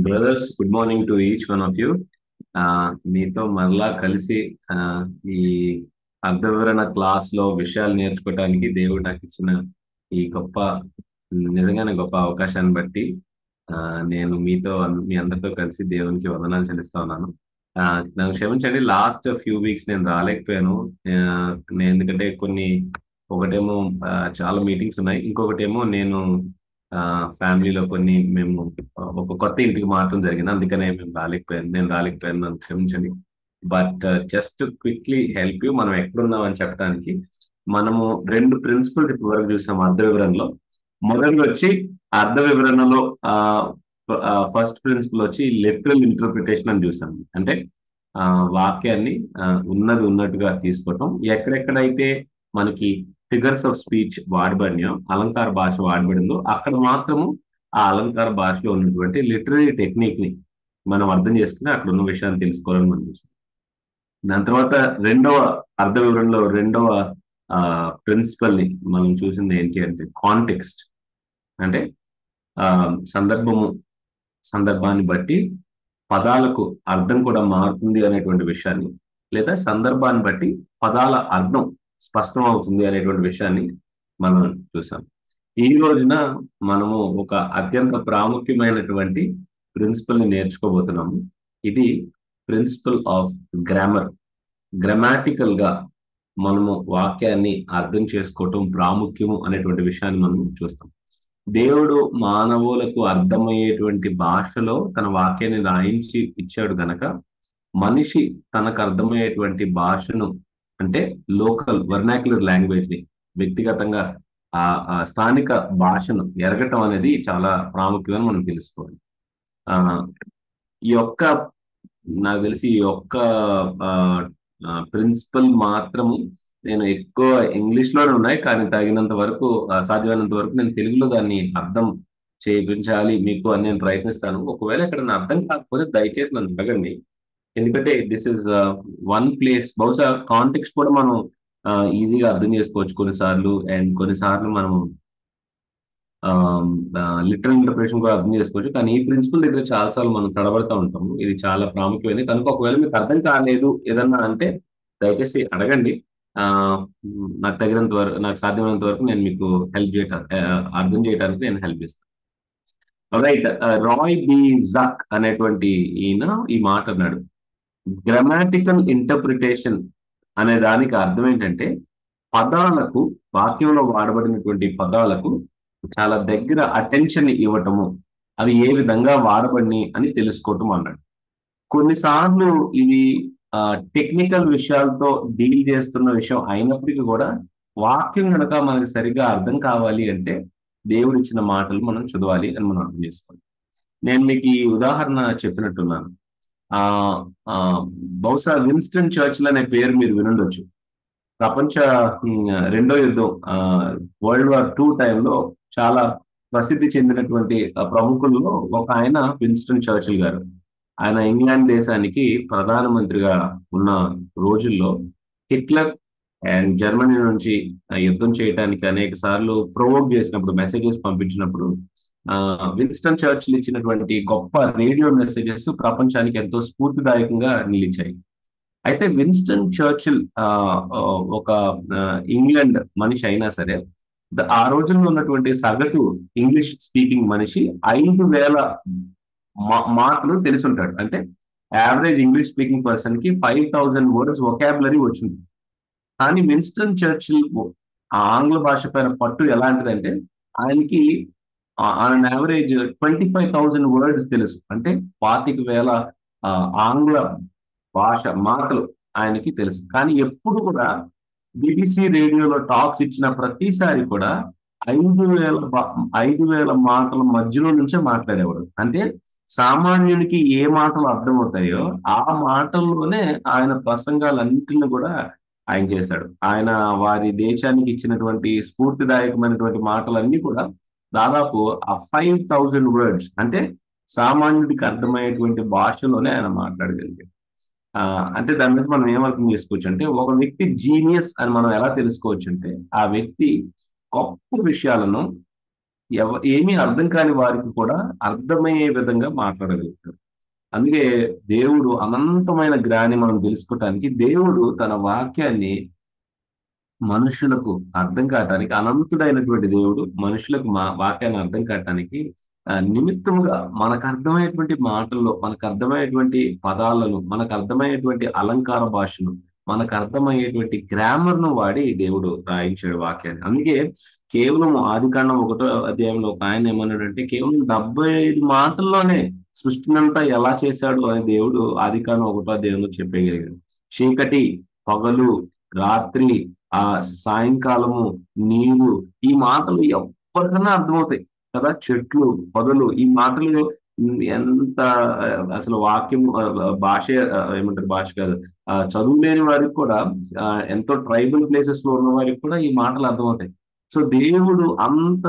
Brothers, good morning to each one of you. మీతో మరలా కలిసి ఆ, ఈ అర్థ వివరణ క్లాస్ లో విషయాలు నేర్చుకోవడానికి దేవుడు నాకు ఇచ్చిన ఈ గొప్ప, నిజంగానే గొప్ప అవకాశాన్ని బట్టి ఆ, నేను మీ అందరితో కలిసి దేవునికి వందనాలు చెల్లిస్తా ఉన్నాను. ఆ, నన్ను క్షమించండి, లాస్ట్ ఫ్యూ వీక్స్ నేను రాలేకపోయాను. ఆ, ఎందుకంటే ఒకటేమో చాలా మీటింగ్స్ ఉన్నాయి, ఇంకొకటేమో ఫ్యామిలీలో మేము ఒక కొత్త ఇంటికి మారడం జరిగింది, అందుకనే నేను రాలేకపోయాను, నన్ను క్షమించండి. But just quickly help you, మనం ఎక్కడున్నాం అని చెప్పడానికి మనము రెండు ప్రిన్సిపల్స్ ఇప్పటి వరకు చూసాం అర్థ వివరణలో. మొదటి వచ్చి అర్థ వివరణలో ఫస్ట్ ప్రిన్సిపల్ వచ్చి లిటరల్ ఇంటర్ప్రిటేషన్ అని చూసాం. అంటే ఆ, వాక్యాన్ని ఉన్నది ఉన్నట్టుగా తీసుకోవటం. ఎక్కడెక్కడైతే మనకి ఫిగర్స్ ఆఫ్ స్పీచ్ వాడబడినాయో, అలంకార భాష వాడబడిందో, అక్కడ మాత్రము ఆ అలంకార భాషలో ఉన్నటువంటి లిటరరీ టెక్నిక్ ని మనం అర్థం చేసుకుని అక్కడ ఉన్న విషయాన్ని తెలుసుకోవాలని మనం చూస్తాం. దాని తర్వాత రెండవ అర్థ వివరణలో రెండవ ప్రిన్సిపల్ ని మనం చూసింది ఏంటి అంటే కాంటెక్స్ట్. అంటే ఆ సందర్భాన్ని బట్టి పదాలకు అర్థం కూడా మారుతుంది అనేటువంటి విషయాన్ని, లేదా సందర్భాన్ని బట్టి పదాల అర్థం స్పష్టం అవుతుంది అనేటువంటి విషయాన్ని మనం చూసాం. ఈ రోజున మనము ఒక అత్యంత ప్రాముఖ్యమైనటువంటి ప్రిన్సిపల్ ని నేర్చుకోబోతున్నాము. ఇది ప్రిన్సిపల్ ఆఫ్ గ్రామర్. గ్రామాటికల్ గా మనము వాక్యాన్ని అర్థం చేసుకోవటం ప్రాముఖ్యము అనేటువంటి విషయాన్ని మనం చూస్తాం. దేవుడు మానవులకు అర్థమయ్యేటువంటి భాషలో తన వాక్యాన్ని రాయించి ఇచ్చాడు గనక, మనిషి తనకు అర్థమయ్యేటువంటి భాషను, అంటే లోకల్ వర్నాక్యులర్ లాంగ్వేజ్ ని, వ్యక్తిగతంగా ఆ స్థానిక భాషను ఎరగటం అనేది చాలా ప్రాముఖ్యమని మనం తెలుసుకోవాలి. ఆ ఈ యొక్క నాకు తెలిసి ఈ యొక్క ప్రిన్సిపల్ మాత్రము నేను ఎక్కువ ఇంగ్లీష్ లోనే ఉన్నాయి, కానీ తగినంత వరకు సాధ్యమైనంత వరకు నేను తెలుగులో దాన్ని అర్థం చేయించాలి మీకు అని నేను ప్రయత్నిస్తాను. ఒకవేళ ఎక్కడైనా అర్థం కాకపోతే దయచేసి నన్ను అడగండి. ఎందుకంటే దిస్ ఇస్ వన్ ప్లేస్, బహుశా కాంటెక్స్ట్ కూడా మనం ఈజీగా అర్థం చేసుకోవచ్చు కొన్నిసార్లు, అండ్ కొన్నిసార్లు మనం లిటరల్ ఇంటర్ప్రిటేషన్ కూడా అర్థం చేసుకోవచ్చు. కానీ ఈ ప్రిన్సిపల్ దగ్గర చాలాసార్లు మనం తడబడుతూ ఉంటాము. ఇది చాలా ప్రాముఖ్యమైనది కనుక ఒకవేళ మీకు అర్థం కాలేదు ఏదన్నా అంటే దయచేసి అడగండి. ఆ, నాకు సాధ్యమైనంత వరకు నేను మీకు అర్థం చేయడానికి నేను హెల్ప్ చేస్తాను. రైట్. రాయ్ బి జక్ అనేటువంటి ఈయన ఈ మాట అన్నాడు. గ్రామాటికల్ ఇంటర్ప్రిటేషన్ అనే దానికి అర్థం ఏంటంటే, పదాలకు, వాక్యంలో వాడబడినటువంటి పదాలకు చాలా దగ్గర అటెన్షన్ ఇవ్వటము, అవి ఏ విధంగా వాడబడి అని తెలుసుకోవటం అన్నాడు. కొన్నిసార్లు ఇవి టెక్నికల్ విషయాలతో డీల్ చేస్తున్న విషయం అయినప్పటికీ కూడా, వాక్యం కనుక మనకి సరిగ్గా అర్థం కావాలి అంటే దేవుడు ఇచ్చిన మాటలు మనం చదవాలి అని మనం అర్థం చేసుకోవాలి. నేను మీకు ఈ ఉదాహరణ చెప్పినట్టున్నాను. ఆ ఆ బహుశా విన్స్టన్ చర్చిల్ అనే పేరు మీరు వినుండొచ్చు. ప్రపంచ రెండో యుద్ధం, వరల్డ్ వార్ 2 టైంలో చాలా ప్రసిద్ధి చెందినటువంటి ప్రముఖుల్లో ఒక ఆయన విన్స్టన్ చర్చిల్ గారు. ఆయన ఇంగ్లాండ్ దేశానికి ప్రధానమంత్రిగా ఉన్న రోజుల్లో హిట్లర్ అండ్ జర్మనీ నుంచి యుద్ధం చేయడానికి అనేక సార్లు ప్రొవోక్ చేసినప్పుడు, మెసేజెస్ పంపించినప్పుడు, విన్స్టన్ చర్చిల్ ఇచ్చినటువంటి గొప్ప రేడియో మెసేజెస్ ప్రపంచానికి ఎంతో స్ఫూర్తిదాయకంగా నిలిచాయి. అయితే విన్స్టన్ చర్చిల్ ఒక ఇంగ్లాండ్ మనిషి అయినా సరే, ఆ రోజుల్లో ఉన్నటువంటి సగటు ఇంగ్లీష్ స్పీకింగ్ మనిషి 5,000 మాటలు తెలిసి ఉంటాడు. అంటే యావరేజ్ ఇంగ్లీష్ స్పీకింగ్ పర్సన్ కి 5,000 వర్డ్స్ వొకాబులరీ వచ్చింది. కానీ విన్స్టన్ చర్చిల్ ఆ ఆంగ్ల భాష పైన పట్టు ఎలాంటిదంటే, ఆయనకి ఆన్ యావరేజ్ 25,000 వర్డ్స్ తెలుసు. అంటే 25,000 ఆంగ్ల భాష మాటలు ఆయనకి తెలుసు. కానీ ఎప్పుడు కూడా బీబీసీ రేడియోలో టాక్స్ ఇచ్చిన ప్రతిసారి కూడా 5,000 మాటల మధ్యలో నుంచే మాట్లాడేవాడు. అంటే సామాన్యునికి ఏ మాటలు అర్థమవుతాయో ఆ మాటల్లోనే ఆయన ప్రసంగాలన్నింటినీ కూడా ఆయన చేశాడు. ఆయన వారి దేశానికి ఇచ్చినటువంటి స్ఫూర్తిదాయకమైనటువంటి మాటలన్నీ కూడా దాదాపు ఆ 5,000 వర్డ్స్, అంటే సామాన్యుడికి అర్థమయ్యేటువంటి భాషలోనే ఆయన మాట్లాడగలిగాడు. అంటే దాని మీద మనం ఏమర్థం చేసుకోవచ్చు అంటే, ఒక వ్యక్తి జీనియస్ అని మనం ఎలా తెలుసుకోవచ్చు అంటే, ఆ వ్యక్తి గొప్ప విషయాలను ఏమీ అర్థం కాని వారికి కూడా అర్థమయ్యే విధంగా మాట్లాడగలుగుతాడు. అందుకే దేవుడు అనంతమైన జ్ఞాని మనం తెలుసుకోవటానికి దేవుడు తన వాక్యాన్ని మనుషులకు అర్థం కావటానికి, అనంతుడైనటువంటి దేవుడు మనుషులకు వాక్యాన్ని అర్థం కావటానికి నిమిత్తముగా మనకు అర్థమయ్యేటువంటి మాటల్లో, మనకు అర్థమయ్యేటువంటి పదాలను, మనకు అర్థమయ్యేటువంటి అలంకార భాషను, మనకు అర్థమయ్యేటువంటి గ్రామర్‌ను వాడి దేవుడు రాయించాడు వాక్యాన్ని. అందుకే కేవలం ఆదికాండం 1 అధ్యాయంలో ఒక ఆయన ఏమన్నాడంటే, కేవలం 75 మాటల్లోనే సృష్టినంతా ఎలా చేశాడు అని దేవుడు ఆదికాండం 1 అధ్యాయంలో చెప్పేయగలిగాడు. చీకటి, పగలు, రాత్రి, ఆ సాయంకాలము, నీరు, ఈ మాటలు ఎవ్వరికన్నా అర్థమవుతాయి కదా! చెట్లు, పొదలు, ఈ మాటలు ఎంత అసలు వాక్యం భాషే ఏమంటారు, భాష కాదు. చదువు లేని వారికి కూడా, ఎంతో ట్రైబల్ ప్లేసెస్‌లో ఉన్న వారికి కూడా ఈ మాటలు అర్థమవుతాయి. సో, దేవుడు అంత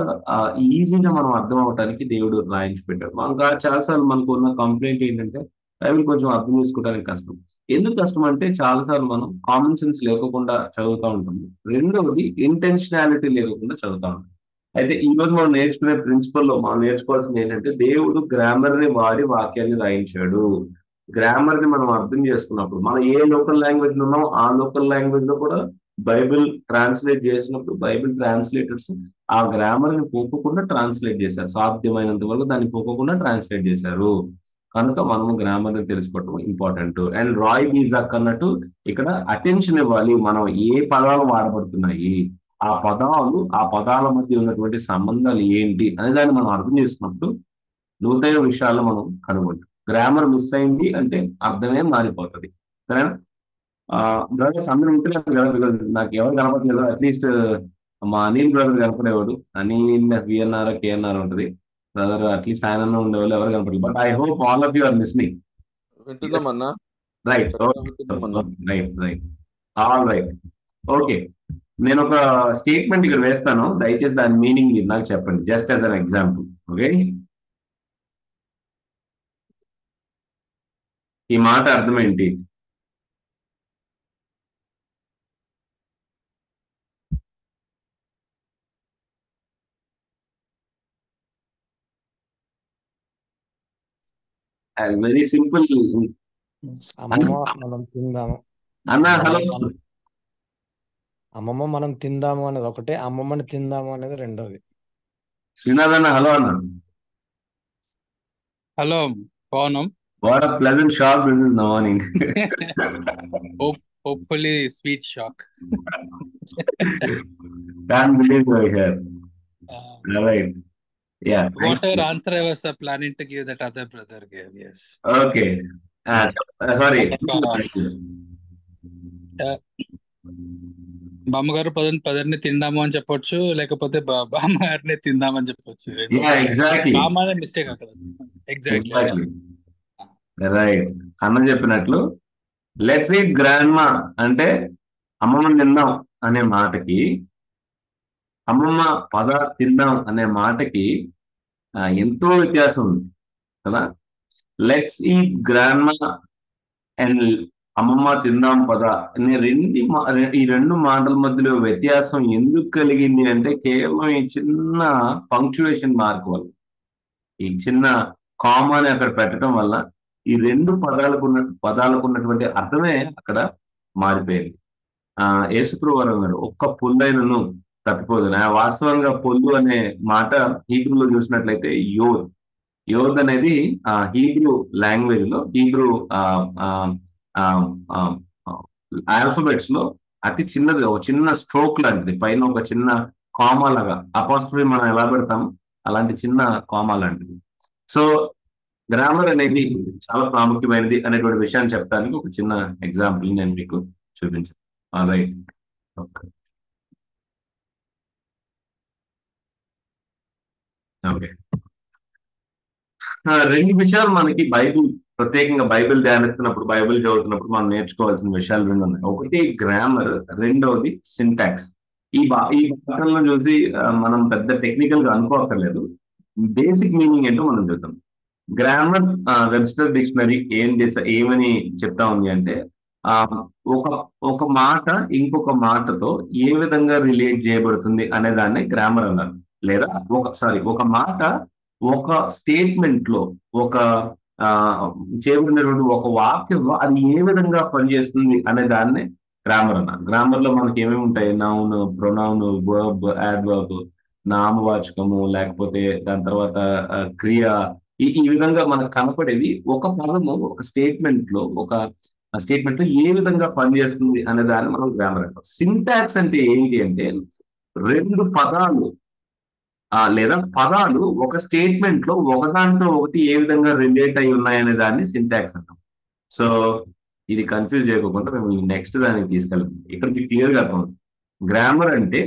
ఈజీగా మనం అర్థం అవ్వటానికి దేవుడు రాయించి పెట్టాడు. మనకు చాలా సార్లు మనకున్న కంప్లెయింట్ ఏంటంటే, బైబిల్ కొంచెం అర్థం చేసుకోవడానికి కష్టం. ఎందుకు కష్టం అంటే చాలా సార్లు మనం కామన్ సెన్స్ లేకోకుండా చదువుతా ఉంటాము. రెండవది ఇంటెన్షనాలిటీ లేకుండా చదువుతా ఉంటాం. అయితే ఈరోజు మనం నేర్చుకునే ప్రిన్సిపల్‌లో మనం నేర్చుకోవాల్సింది ఏంటంటే, దేవుడు గ్రామర్‌ని వాడి వాక్యాన్ని రాయించాడు. గ్రామర్‌ని మనం అర్థం చేసుకున్నప్పుడు, మనం ఏ లోకల్ లాంగ్వేజ్‌లో ఉన్నామో ఆ లోకల్ లాంగ్వేజ్‌లో కూడా బైబిల్ ట్రాన్స్‌లేట్ చేసినప్పుడు బైబిల్ ట్రాన్స్‌లేటర్స్ ఆ గ్రామర్‌ని పోకుండా ట్రాన్స్‌లేట్ చేశారు. సాధ్యమైనంత వరకు దాన్ని పోకుండా ట్రాన్స్‌లేట్ చేశారు. కనుక మనము గ్రామర్‌ని తెలుసుకోవటం ఇంపార్టెంట్. అండ్ రాయ్ బీజాక్ అన్నట్టు ఇక్కడ అటెన్షన్ ఇవ్వాలి. మనం ఏ పదాలు వాడబడుతున్నాయి, ఆ పదాల మధ్య ఉన్నటువంటి సంబంధాలు ఏంటి అనే దాన్ని మనం అర్థం చేసుకున్నప్పుడు లోతైన విషయాల్లో మనం కనుగొంటాం. గ్రామర్ మిస్ అయింది అంటే అర్థమే మారిపోతది. సరేనా? బ్రదర్స్ అందరూ ఉంటున్నారు కదా! బికాజ్ నాకు ఎవరు కనపడట్లేదు. అట్‌లీస్ట్ మా అనిల్ బ్రదర్ కనపడేవాడు. అనిల్ విఎన్ఆర్, కేఎన్ఆర్ ఉంటది. బ్రదర్ అట్‌లీస్ట్ ఆయనన్నా ఉండేవాళ్ళు, ఎవరు కనపడలేదు. But I hope all of you are listening. Yes. వింటున్నామన్నా, రైట్. చక్కగా ఓకే. వింటున్నామన్నా. Right. Right. All right. Okay. నేనొక స్టేట్మెంట్ ఇక్కడ వేస్తాను. దయచేసి దాని మీనింగ్ మీరు నాకు చెప్పండి. Just as an example. Okay. ఈ మాట అర్థం ఏంటి? Very simple. అమ్మమ్మ మనం తిందాము. అన్న హలో. అమ్మమ్మ మనం తిందాము అనేది ఒకటే, అమ్మమ్మని తిందాము అనేది రెండోది. శ్రీనాథ్ అన్న హలో అన్న. హలో, పవనం. What a pleasant shock this is the morning. Hopefully sweet shock. Can't believe you're here. Right. Yeah. Whatever answer I was planning to give, that other brother gave. Yes. Okay. Sorry. బామ్మగారు పదర్ని తిందాము అని చెప్పొచ్చు, లేకపోతే బామ్మగారిని తిందామని చెప్పొచ్చు. బామ్మ అనే mistake అక్కడ. ఎగ్జాక్ట్లీ. రైట్. అన్న చెప్పినట్లు లెట్స్ ఈట్ గ్రాండ్మా అంటే అమ్మమ్మని తిందాం అనే మాటకి, అమ్మమ్మ పద తిందాం అనే మాటకి ఎంతో వ్యత్యాసం ఉంది కదా. లెట్స్ ఈట్ గ్రాండ్మా అండ్ అమ్మమ్మ తిందాం పద అనే ఈ రెండు మాటల మధ్యలో వ్యత్యాసం ఎందుకు కలిగింది అంటే కేవలం ఈ చిన్న పంక్చువేషన్ మార్క్ వల్ల, ఈ చిన్న కామాని అక్కడ పెట్టడం వల్ల ఈ రెండు పదాలకు ఉన్నటువంటి అర్థమే అక్కడ మారిపోయింది. యేసుప్రభువు అన్నారు, ఒక్క పుల్లైనను తప్పిపోదు. వాస్తవంగా పొల్లు అనే మాట హీబ్రూలో చూసినట్లయితే యోద్ అనేది హీబ్రూ లాంగ్వేజ్ లో, హీబ్రూ ఆల్ఫబెట్స్ లో అతి చిన్నది, ఒక చిన్న స్ట్రోక్ లాంటిది, పైన ఒక చిన్న కామా లాగా, అపాస్ట్రఫీ మనం ఎలా పెడతాము అలాంటి చిన్న కామా లాంటిది. సో గ్రామర్ అనేది చాలా ప్రాముఖ్యమైనది అనేటువంటి విషయాన్ని చెప్పడానికి ఒక చిన్న ఎగ్జాంపుల్ నేను మీకు చూపించాను. రైట్. ఓకే. రెండు విషయాలు మనకి ప్రత్యేకంగా బైబిల్ ధ్యానిస్తున్నప్పుడు, బైబిల్ చదువుతున్నప్పుడు మనం నేర్చుకోవాల్సిన విషయాలు రెండు ఉన్నాయి. ఒకటి గ్రామర్, రెండవది సింటాక్స్. ఈ భాషలను చూసి మనం పెద్ద టెక్నికల్ గా అనుకోక్కర్లేదు. బేసిక్ మీనింగ్ ఏంటో మనం చూద్దాం. గ్రామర్ వెబ్స్టర్ డిక్షనరీ ఏమని చెప్తా ఉంది అంటే, ఒక మాట ఇంకొక మాటతో ఏ విధంగా రిలేట్ చేయబడుతుంది అనే దాన్ని గ్రామర్ అన్నారు. లేదా ఒక మాట ఒక స్టేట్మెంట్ లో ఒక ఆ చేయబడినటువంటి ఒక వాక్యంలో అది ఏ విధంగా పనిచేస్తుంది అనే దాన్ని గ్రామర్ అన్న. గ్రామర్ లో మనకి ఏమేమి ఉంటాయి? నౌన్, ప్రొనౌన్, వర్బ్, యాడ్వర్బ్, నామవాచకము, లేకపోతే దాని తర్వాత క్రియ, ఈ విధంగా మనకు కనపడేది ఒక పదము ఒక స్టేట్మెంట్ లో ఏ విధంగా పనిచేస్తుంది అనే దాన్ని మనం గ్రామర్ అంటాం. సింటాక్స్ అంటే ఏంటి అంటే రెండు పదాలు లేదా పదాలు ఒక స్టేట్మెంట్ లో ఒకదానితో ఒకటి ఏ విధంగా రిలేట్ అయి ఉన్నాయనే దాన్ని సింటాక్స్ అంటాం. సో ఇది కన్ఫ్యూజ్ చేయకుండా మేము నెక్స్ట్ దానికి తీసుకెళ్తాం. ఇక్కడ మీకు క్లియర్ గా అర్థం. గ్రామర్ అంటే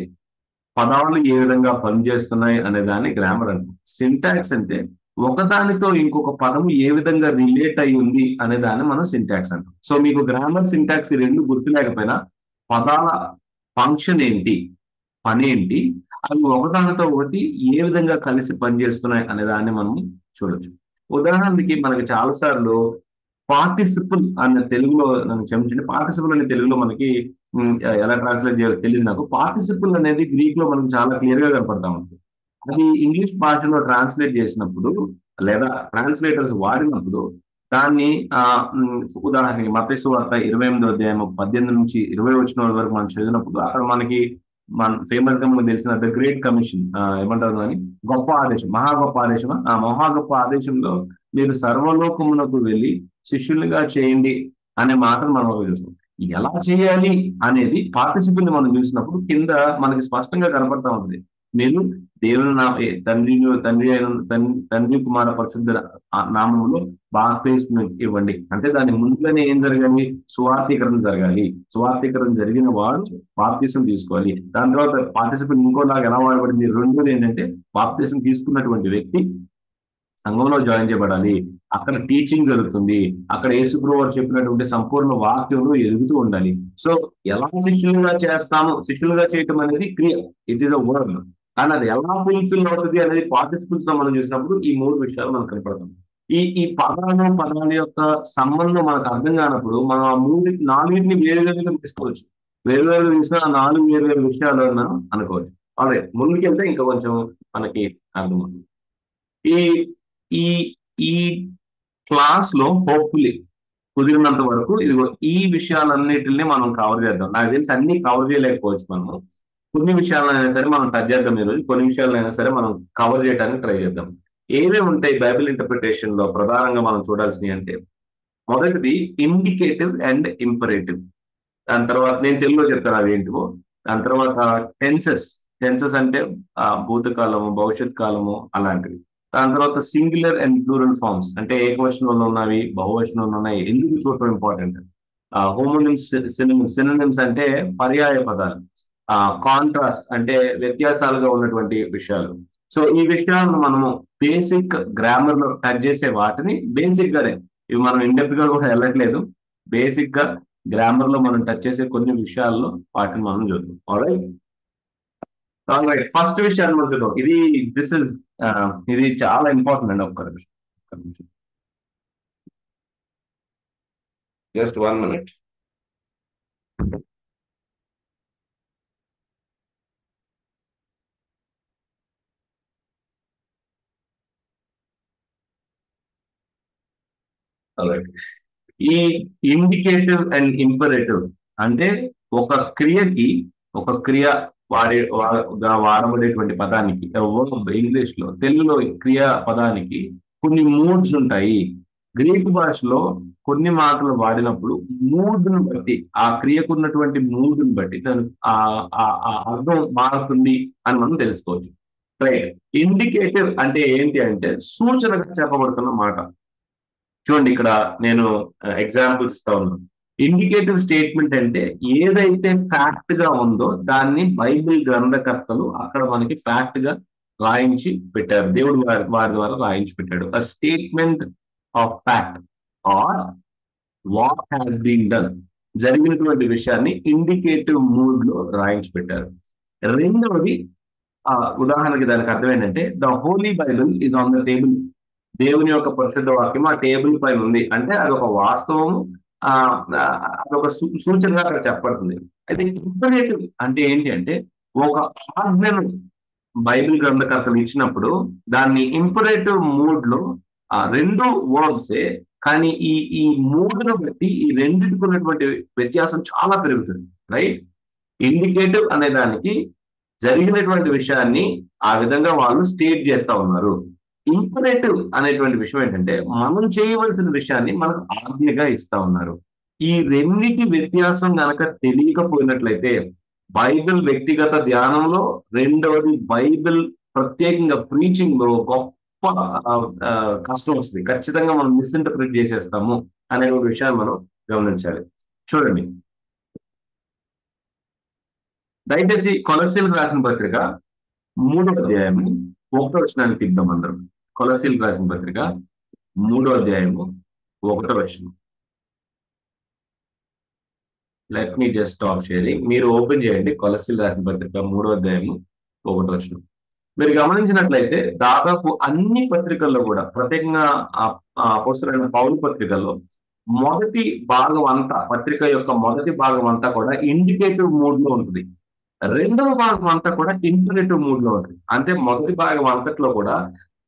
పదాలు ఏ విధంగా పనిచేస్తున్నాయి అనే దాన్ని గ్రామర్ అంటాం. సింటాక్స్ అంటే ఒకదానితో ఇంకొక పదము ఏ విధంగా రిలేట్ అయి ఉంది అనే దాన్ని మనం సింటాక్స్ అంటాం. సో మీకు గ్రామర్, సింటాక్స్ ఈ రెండు గుర్తు లేకపోయినా పదాల ఫంక్షన్ ఏంటి, పని ఏంటి, అవి ఒకదానితో ఒకటి ఏ విధంగా కలిసి పనిచేస్తున్నాయి అనే దాన్ని మనం చూడొచ్చు. ఉదాహరణకి మనకి చాలా సార్లు పార్టిసిపుల్ అనే తెలుగులో నన్ను క్షమించండి, పార్టిసిపుల్ అనే తెలుగులో మనకి ఎలా ట్రాన్స్లేట్ చేయాలో తెలియదు నాకు. పార్టిసిపుల్ అనేది గ్రీక్ లో మనకి చాలా క్లియర్ గా కనపడతా ఉంటుంది. అది ఇంగ్లీష్ భాషలో ట్రాన్స్లేట్ చేసినప్పుడు లేదా ట్రాన్స్లేటర్స్ వాడినప్పుడు దాన్ని ఉదాహరణకి మత్తయి సువార్త 28వ అధ్యాయం 18 నుంచి 20 వచనాల వరకు మనం చదివినప్పుడు అక్కడ మనకి ఫేమస్ గా మనకు తెలిసిన ద గ్రేట్ కమిషన్ ఏమంటారు అని, గొప్ప ఆదేశం, మహా గొప్ప ఆదేశం. ఆ మహా గొప్ప ఆదేశంలో మీరు సర్వలోకమునకు వెళ్ళి శిష్యులుగా చేయండి అనే మాటను మనం చూస్తాం. ఎలా చేయాలి అనేది పార్టిసిపుల్ మనం చూసినప్పుడు కింద మనకి స్పష్టంగా కనపడతా ఉంటుంది. మీరు దేవుని తండ్రి కుమార పరిశుద్ధ నామంలో బాప్తిస్మం ఇవ్వండి అంటే దాని ముందుగానే ఏం జరగాలి? సువార్థీకరణ జరగాలి. సువార్థీకరణ జరిగిన వాడు బాప్తిసం తీసుకోవాలి. దాని తర్వాత పార్టిసిపెంట్ ఇంకోలాగా ఎలా వాడబడింది? రెండోది ఏంటంటే బాప్తిసం తీసుకున్నటువంటి వ్యక్తి సంఘంలో జాయిన్ చేయబడాలి. అక్కడ టీచింగ్ జరుగుతుంది. అక్కడ యేసుప్రభువు వారు చెప్పినటువంటి సంపూర్ణ వాక్యంలో ఎదుగుతూ ఉండాలి. సో ఎలా శిష్యులుగా చేస్తాము? శిష్యులుగా చేయటం అనేది క్రియ, ఇట్ ఈస్ అ వర్డ్. కానీ అది ఎలా ఫుల్ఫిల్ అవుతుంది అనేది పార్టిసిపెంట్స్ లో మనం చూసినప్పుడు ఈ మూడు విషయాలు మనకు కనపడతాం. ఈ పదాల యొక్క సంబంధం మనకు అర్థం కానప్పుడు మనం ఆ నాలుగింటిని వేరువేరుగా తీసుకోవచ్చు. వేరువేరు తీసుకుని ఆ 4 వేరువేరు విషయాలు మనం అనుకోవచ్చు. అలాగే ముందుకెళ్తే ఇంకా కొంచెం మనకి అర్థమవుతుంది. ఈ ఈ ఈ క్లాస్ లో హోప్ఫుల్లీ కుదిరినంత వరకు ఇదిగో ఈ విషయాలన్నిటిని మనం కవర్ చేద్దాం. నాకు తెలిసి అన్ని కవర్ చేయలేకపోవచ్చు. మనము కొన్ని విషయాలైనా సరే మనం టచ్ చేద్దాం ఈరోజు. కొన్ని విషయాలైనా సరే మనం కవర్ చేయడానికి ట్రై చేద్దాం. ఏమేమి ఉంటాయి బైబిల్ ఇంటర్ప్రిటేషన్ లో ప్రధానంగా మనం చూడాల్సినవి అంటే, మొదటిది ఇండికేటివ్ అండ్ ఇంపరేటివ్. దాని తర్వాత నేను తెలుగులో చెప్తాను అవి ఏంటివో. దాని తర్వాత టెన్సెస్ అంటే భూతకాలము, భవిష్యత్ కాలము అలాంటివి. దాని తర్వాత సింగులర్ అండ్ ప్లూరల్ ఫార్మ్స్ అంటే ఏకవచనంలో ఉన్నవి, బహువచనంలో ఉన్నాయి, ఎందుకు చూడటం ఇంపార్టెంట్. హోమోనిమ్స్, సినోనిమ్స్ అంటే పర్యాయ పదాలు. కాంట్రాస్ట్ అంటే వ్యత్యాసాలుగా ఉన్నటువంటి విషయాలు. సో ఈ విషయాలను మనము బేసిక్ గ్రామర్ లో టచ్ చేసే వాటిని బేసిక్ గానే, ఇవి మనం ఇండెప్త్ గా కూడా వెళ్ళట్లేదు, బేసిక్ గా గ్రామర్ లో మనం టచ్ చేసే కొన్ని విషయాల్లో వాటిని మనం చూద్దాం. ఆల్రైట్, ఫస్ట్ విషయాన్ని మనం చూద్దాం. ఇది చాలా ఇంపార్టెంట్ అండి. ఒక్క నిమిషం, జస్ట్ 1 minute. ఈ ఇండికేటివ్ అండ్ ఇంపరేటివ్ అంటే ఒక క్రియ వాడబడేటువంటి పదానికి, ఇంగ్లీష్ లో, తెలుగులో క్రియా పదానికి కొన్ని మూడ్స్ ఉంటాయి. గ్రీక్ భాషలో కొన్ని మాటలు వాడినప్పుడు మూడ్ను బట్టి, ఆ క్రియకున్నటువంటి మూడ్ని బట్టి అర్థం మారుతుంది అని మనం తెలుసుకోవచ్చు. రైట్. ఇండికేటివ్ అంటే ఏంటి అంటే సూచనగా చెప్పబడుతున్న మాట. చూడండి, ఇక్కడ నేను ఎగ్జాంపుల్స్ ఇస్తా ఉన్నాను. ఇండికేటివ్ స్టేట్మెంట్ అంటే ఏదైతే ఫ్యాక్ట్ గా ఉందో దాన్ని బైబిల్ గ్రంథకర్తలు అక్కడ మనకి ఫ్యాక్ట్ గా రాయించి పెట్టారు. దేవుడు వారి ద్వారా రాయించి పెట్టాడు. A statement of fact or what has been done, జరిగినటువంటి విషయాన్ని ఇండికేటివ్ మూడ్ లో రాయించి పెట్టారు. రెండవది, ఉదాహరణకి దానికి అర్థం ఏంటంటే the holy Bible is on the table. దేవుని యొక్క పరిశుద్ధ వాక్యం ఆ టేబుల్ పైన ఉంది అంటే అదొక వాస్తవము, అదొక సూచనగా అక్కడ చెప్పబడుతుంది. అయితే ఇంపరేటివ్ అంటే ఏంటి అంటే ఒక ఆజ్ఞను బైబిల్ గ్రంథకర్తలు ఇచ్చినప్పుడు దాన్ని ఇంపరేటివ్ మూడ్ లో రెండు వర్బ్సే, కానీ ఈ మూడును బట్టి ఈ రెండింటికి ఉన్నటువంటి వ్యత్యాసం చాలా పెరుగుతుంది, రైట్? ఇండికేటివ్ అనే దానికి జరిగినటువంటి విషయాన్ని ఆ విధంగా వాళ్ళు స్టేట్ చేస్తా ఉన్నారు. ఇంపరేటివ్ అనేటువంటి విషయం ఏంటంటే మనం చేయవలసిన విషయాన్ని మనకు ఆజ్ఞగా ఇస్తా ఉన్నారు. ఈ రెండింటి వ్యత్యాసం గనక తెలియకపోయినట్లయితే బైబిల్ వ్యక్తిగత ధ్యానంలో, రెండవది బైబిల్ ప్రత్యేకంగా ప్రీచింగ్ లో గొప్ప కష్టం వస్తుంది. ఖచ్చితంగా మనం మిస్ఇంటర్ప్రిట్ చేసేస్తాము అనే ఒక విషయాన్ని మనం గమనించాలి. చూడండి, దయచేసి కొలస్సీలకు రాసిన పత్రిక 3వ అధ్యాయము 1వ వచనానికి ఇద్దాం అందరం. కొలస్సీలకు రాసిన పత్రిక 3వ అధ్యాయము 1వ వచనం. Let me just stop sharing. మీరు ఓపెన్ చేయండి కొలస్సీలు రాసిన పత్రిక 3వ అధ్యాయము 1వ వచనం. మీరు గమనించినట్లయితే దాదాపు అన్ని పత్రికల్లో కూడా, ప్రత్యేకంగా అపోస్తలుడైన పౌలు పత్రికల్లో మొదటి భాగం అంతా, పత్రిక యొక్క మొదటి భాగం అంతా కూడా ఇండికేటివ్ మూడ్ లో ఉంటుంది. రెండవ భాగం అంతా కూడా ఇంపరేటివ్ మూడ్ లో ఉంటుంది. అంటే మొదటి భాగం అంతట్లో కూడా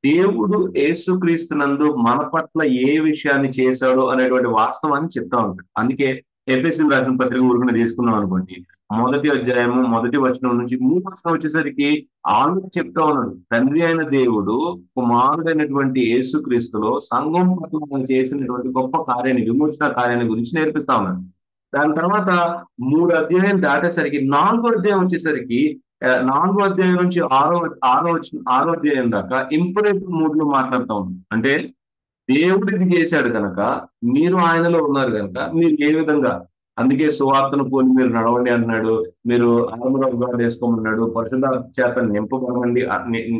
దేవుడు యేసుక్రీస్తునందు మన పట్ల ఏ విషయాన్ని చేశాడో అనేటువంటి వాస్తవాన్ని చెప్తా ఉంటాడు. అందుకే ఎఫెసీయులకు రాసిన పత్రిక ఊరుకుని తీసుకున్నాం అనుకోండి, మొదటి అధ్యాయము మొదటి వచనం నుంచి 3వ వచనం వచ్చేసరికి ఆల్రెడీ చెప్తా ఉన్నాడు, తండ్రి అయిన దేవుడు కుమారుడైనటువంటి యేసుక్రీస్తులో సంఘం పట్ల చేసినటువంటి గొప్ప కార్యాన్ని, విమోచన కార్యాన్ని గురించి నేర్పిస్తా ఉన్నాడు. దాని తర్వాత 3 అధ్యాయం దాటేసరికి 4వ అధ్యాయం వచ్చేసరికి 4వ అధ్యాయం నుంచి 6వ అధ్యాయం దాకా ఇంపరేటివ్ మూడ్ లో మాట్లాడుతూ ఉంది. అంటే దేవుడు ఇది చేశాడు కనుక, మీరు ఆయనలో ఉన్నారు కనుక మీరు ఏ విధంగా, అందుకే సువార్తను పోలి మీరు నడవండి అంటున్నాడు, మీరు ఆర్మర్ ఆఫ్ గాడ్ వేసుకోమన్నాడు, పరిశుద్ధాత్మ చేత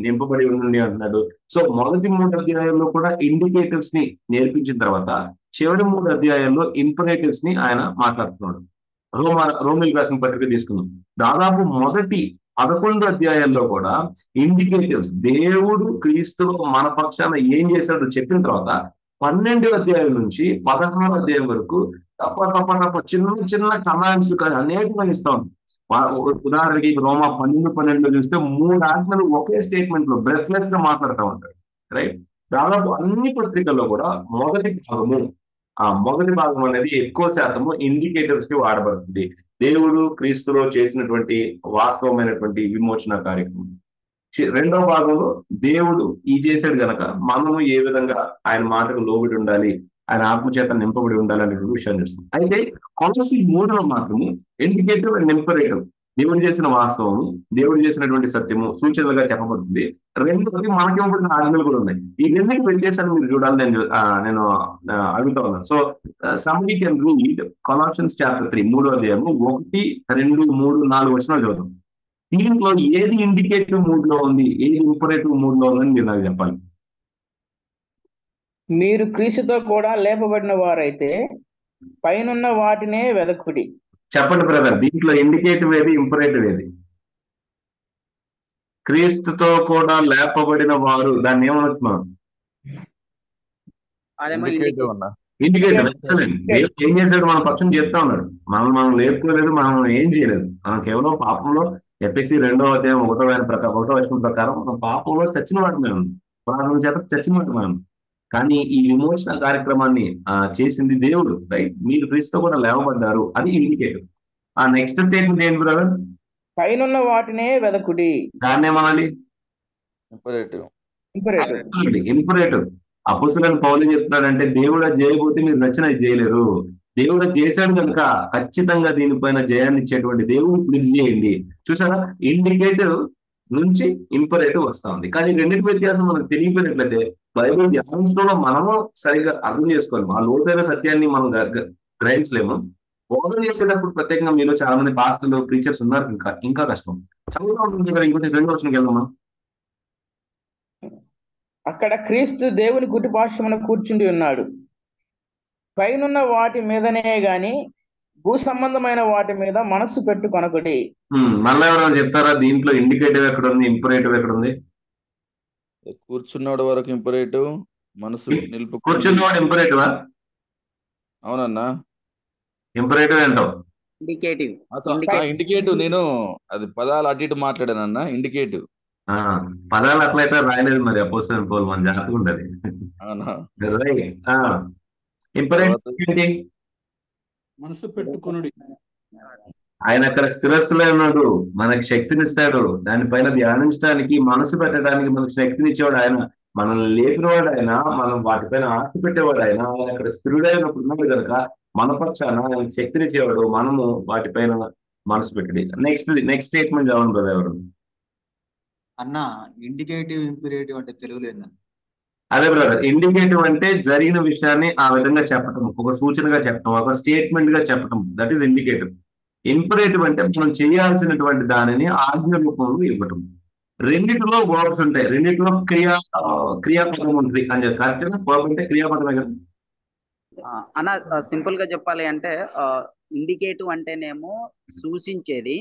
నింపబడి ఉండండి అంటున్నాడు. సో మొదటి 3 అధ్యాయాల్లో కూడా ఇండికేటివ్స్ ని నేర్పించిన తర్వాత చివరి 3 అధ్యాయాల్లో ఇంపరేటివ్స్ ని ఆయన మాట్లాడుతున్నాడు. రోమిలకు రాసిన పత్రిక తీసుకుందాం. దాదాపు మొదటి 11 అధ్యాయాల్లో కూడా ఇండికేటివ్స్, దేవుడు క్రీస్తులో మన పక్షాన ఏం చేశాడో చెప్పిన తర్వాత 12వ అధ్యాయం నుంచి 16వ అధ్యాయం వరకు తప్ప చిన్న చిన్న కమాండ్స్ అనేకమైన ఇస్తా ఉంది. ఉదాహరణకి రోమా 12:12 చూస్తే 3 ఆజ్ఞలు ఒకే స్టేట్మెంట్ లో బ్రెత్లెస్ గా మాట్లాడుతూ ఉంటాడు, రైట్? దాదాపు అన్ని పత్రికల్లో కూడా మొదటి భాగం అనేది ఎక్కువ శాతము ఇండికేటర్స్ కి వాడబడుతుంది. దేవుడు క్రీస్తులో చేసినటువంటి వాస్తవమైనటువంటి విమోచన కార్యక్రమం. రెండవ భాగంలో దేవుడు ఈ చేశాడు గనక మనము ఏ విధంగా ఆయన మాటకు లోబడి ఉండాలి, ఆయన ఆత్మచేత నింపబడి ఉండాలి అనే విషయాన్ని చూస్తాం. అయితే కొలస్సీ 3లో మాత్రము ఇండికేటివ్ అండ్ ఇంపరేటివ్, దేవుడు చేసిన వాస్తవము, దేవుడు చేసినటువంటి సత్యము సూచనలుగా చెప్పబడుతుంది. రెండోది మనకి ఇవ్వబడిన ఆజ్ఞలు కూడా ఉన్నాయి. ఈ రెండింటికి వ్యత్యాసాన్ని మీరు చూడాలని నేను అడుగుతా ఉన్నాను. So somebody can read Colossians chapter 3 3వ అధ్యాయము 1, 2, 3, 4 వచనాలు చదువుతాం. దీంట్లో ఏది ఇండికేటివ్ మూడ్ లో ఉంది, ఏది ఇంపరేటివ్ మూడ్ లో ఉందని మీరు నాకు చెప్పాలి. మీరు క్రీస్తుతో కూడా లేపబడిన వారైతే పైనున్న వాటినే వెదకుడి. చెప్పండి బ్రదర్, దీంట్లో ఇండికేటివ్ ఏది, ఇంపరేటివ్ ఏది? క్రీస్తుతో కూడా లేపబడిన వారు, దాన్ని ఏమనొచ్చు మనం? ఇండికేటివ్. ఎక్సలెంట్. దేవుడు ఏం చేశాడు? మన పక్షం చేస్తా ఉన్నాడు. మనం లేపుకోలేదు, మనం ఏం చేయలేదు. మనం కేవలం పాపంలో, ఎఫ్ఎస్సి 2వ అధ్యాయం 1వ వచనం ప్రకారం మనం పాపంలో చచ్చిన వాటి మేము, ప్రాణం చేత చచ్చిన వాటి మేము. కానీ ఈ విమోచన కార్యక్రమాన్ని చేసింది దేవుడు, రైట్? మీరు క్రీస్తుతో కూడా లేవబడ్డారు, అది ఇండికేటివ్. ఆ నెక్స్ట్ స్టేట్మెంట్ ఏంటి బ్రదర్? పైనున్న వాటినే వెదకుడి. దాన్ని ఏమనాలి? ఇంపరేటివ్. అపోస్తలుడైన పౌలు చెప్తున్నాడంటే దేవుడు అది చేయకపోతే మీరు నచ్చినది చేయలేరు. దేవుడు చేశాడు కనుక ఖచ్చితంగా దీనిపైన జయాన్ని ఇచ్చేటువంటి దేవుడు ప్లీజ్ చేయండి. చూసారా, ఇండికేటివ్ నుంచి ఇంపరేటివ్ వస్తా ఉంది. కానీ రెండింటి వ్యత్యాసం మనకు తెలియపోయినట్లయితే బైబిల్ ధ్యానంలో మనము సరిగా అర్థం చేసుకోలేము, ఆ లోతైన సత్యాన్ని మనం గ్రహించలేము. బోధన చేసేటప్పుడు ప్రత్యేకంగా మీలో చాలా మంది పాస్టర్లు, ప్రీచర్స్ ఉన్నారు, ఇంకా కష్టం. చదువుతా ఉంటుంది కదా. ఇంకొంచెం 2వ వచనంకి వెళ్దామా? అక్కడ క్రీస్తు దేవుని కుడిపార్శ్వమున కూర్చుండి ఉన్నాడు. పైనున్న వాటి మీదనే గాని భూ సంబంధమైన వాటి మీద మనస్సు పెట్టుకొనకుడి. మళ్ళీ ఎవరైనా చెప్తారా దీంట్లో ఇండికేటివ్ ఎక్కడ ఉంది, ఇంపరేటివ్ ఎక్కడ ఉంది? కూర్చున్నాడు వరకు ఇంపరేటివ్, మనసు నిలుపు. కూర్చున్నవాడు ఇంపరేటివా? అవునన్నా, ఇంపరేటివ్ ఏంటావు? ఇండికేటివ్. ఇండికేటివ్. నేను అది పదాలు అటు ఇటు మాట్లాడానన్నా. ఇండికేటివ్ ఆ పదాలు అట్లయితే రాయలేదు మరి అపోస్తలుల పౌలు, మన జాగ్రత్తగా ఉంటది. అవునా? ఇంపరేటివ్ తర్వాత ఏంటి? మనసు పెట్టుకొనుడి. ఆయన అక్కడ స్థిరస్తులై ఉన్నాడు, మనకి శక్తినిస్తాడు, దానిపైన ధ్యానించడానికి, మనసు పెట్టడానికి మనకు శక్తినిచ్చేవాడు ఆయన, మనల్ని లేపినవాడు ఆయన, మనం వాటిపైన ఆస్తి పెట్టేవాడు ఆయన. ఆయన అక్కడ స్థిరుడైనప్పుడు ఉన్నాడు కనుక మన పక్షాన ఆయన శక్తినిచ్చేవాడు, మనము వాటిపైన మనసు పెట్టడి. నెక్స్ట్ స్టేట్మెంట్ చదవండి బ్రదర్ ఎవరు. అన్న ఇండికేటివ్ ఇంపరేటివ్ అంటే తెలుగులో ఏందన్న? అదే బ్రదర్, ఇండికేటివ్ అంటే జరిగిన విషయాన్ని ఆ విధంగా చెప్పటం, ఒక సూచనగా చెప్పటం, ఒక స్టేట్మెంట్ గా చెప్పటం, దట్ ఈస్ ఇండికేటివ్. ఇంపరేటివ్ అంటే మనం చేయాల్సినటువంటి దానిని ఆజ్ఞ రూపంలో ఇవ్వటం. రెండిటిలో వర్బ్స్ ఉంటాయి, రెండిటిలో క్రియాపదం ఉంటుంది అని చెప్పి. కరెక్ట్ వర్బ్ అంటే క్రియాపదమే కదా. అన్న సింపుల్ గా చెప్పాలి అంటే ఇండికేటివ్ అంటేనేమో సూచించేది,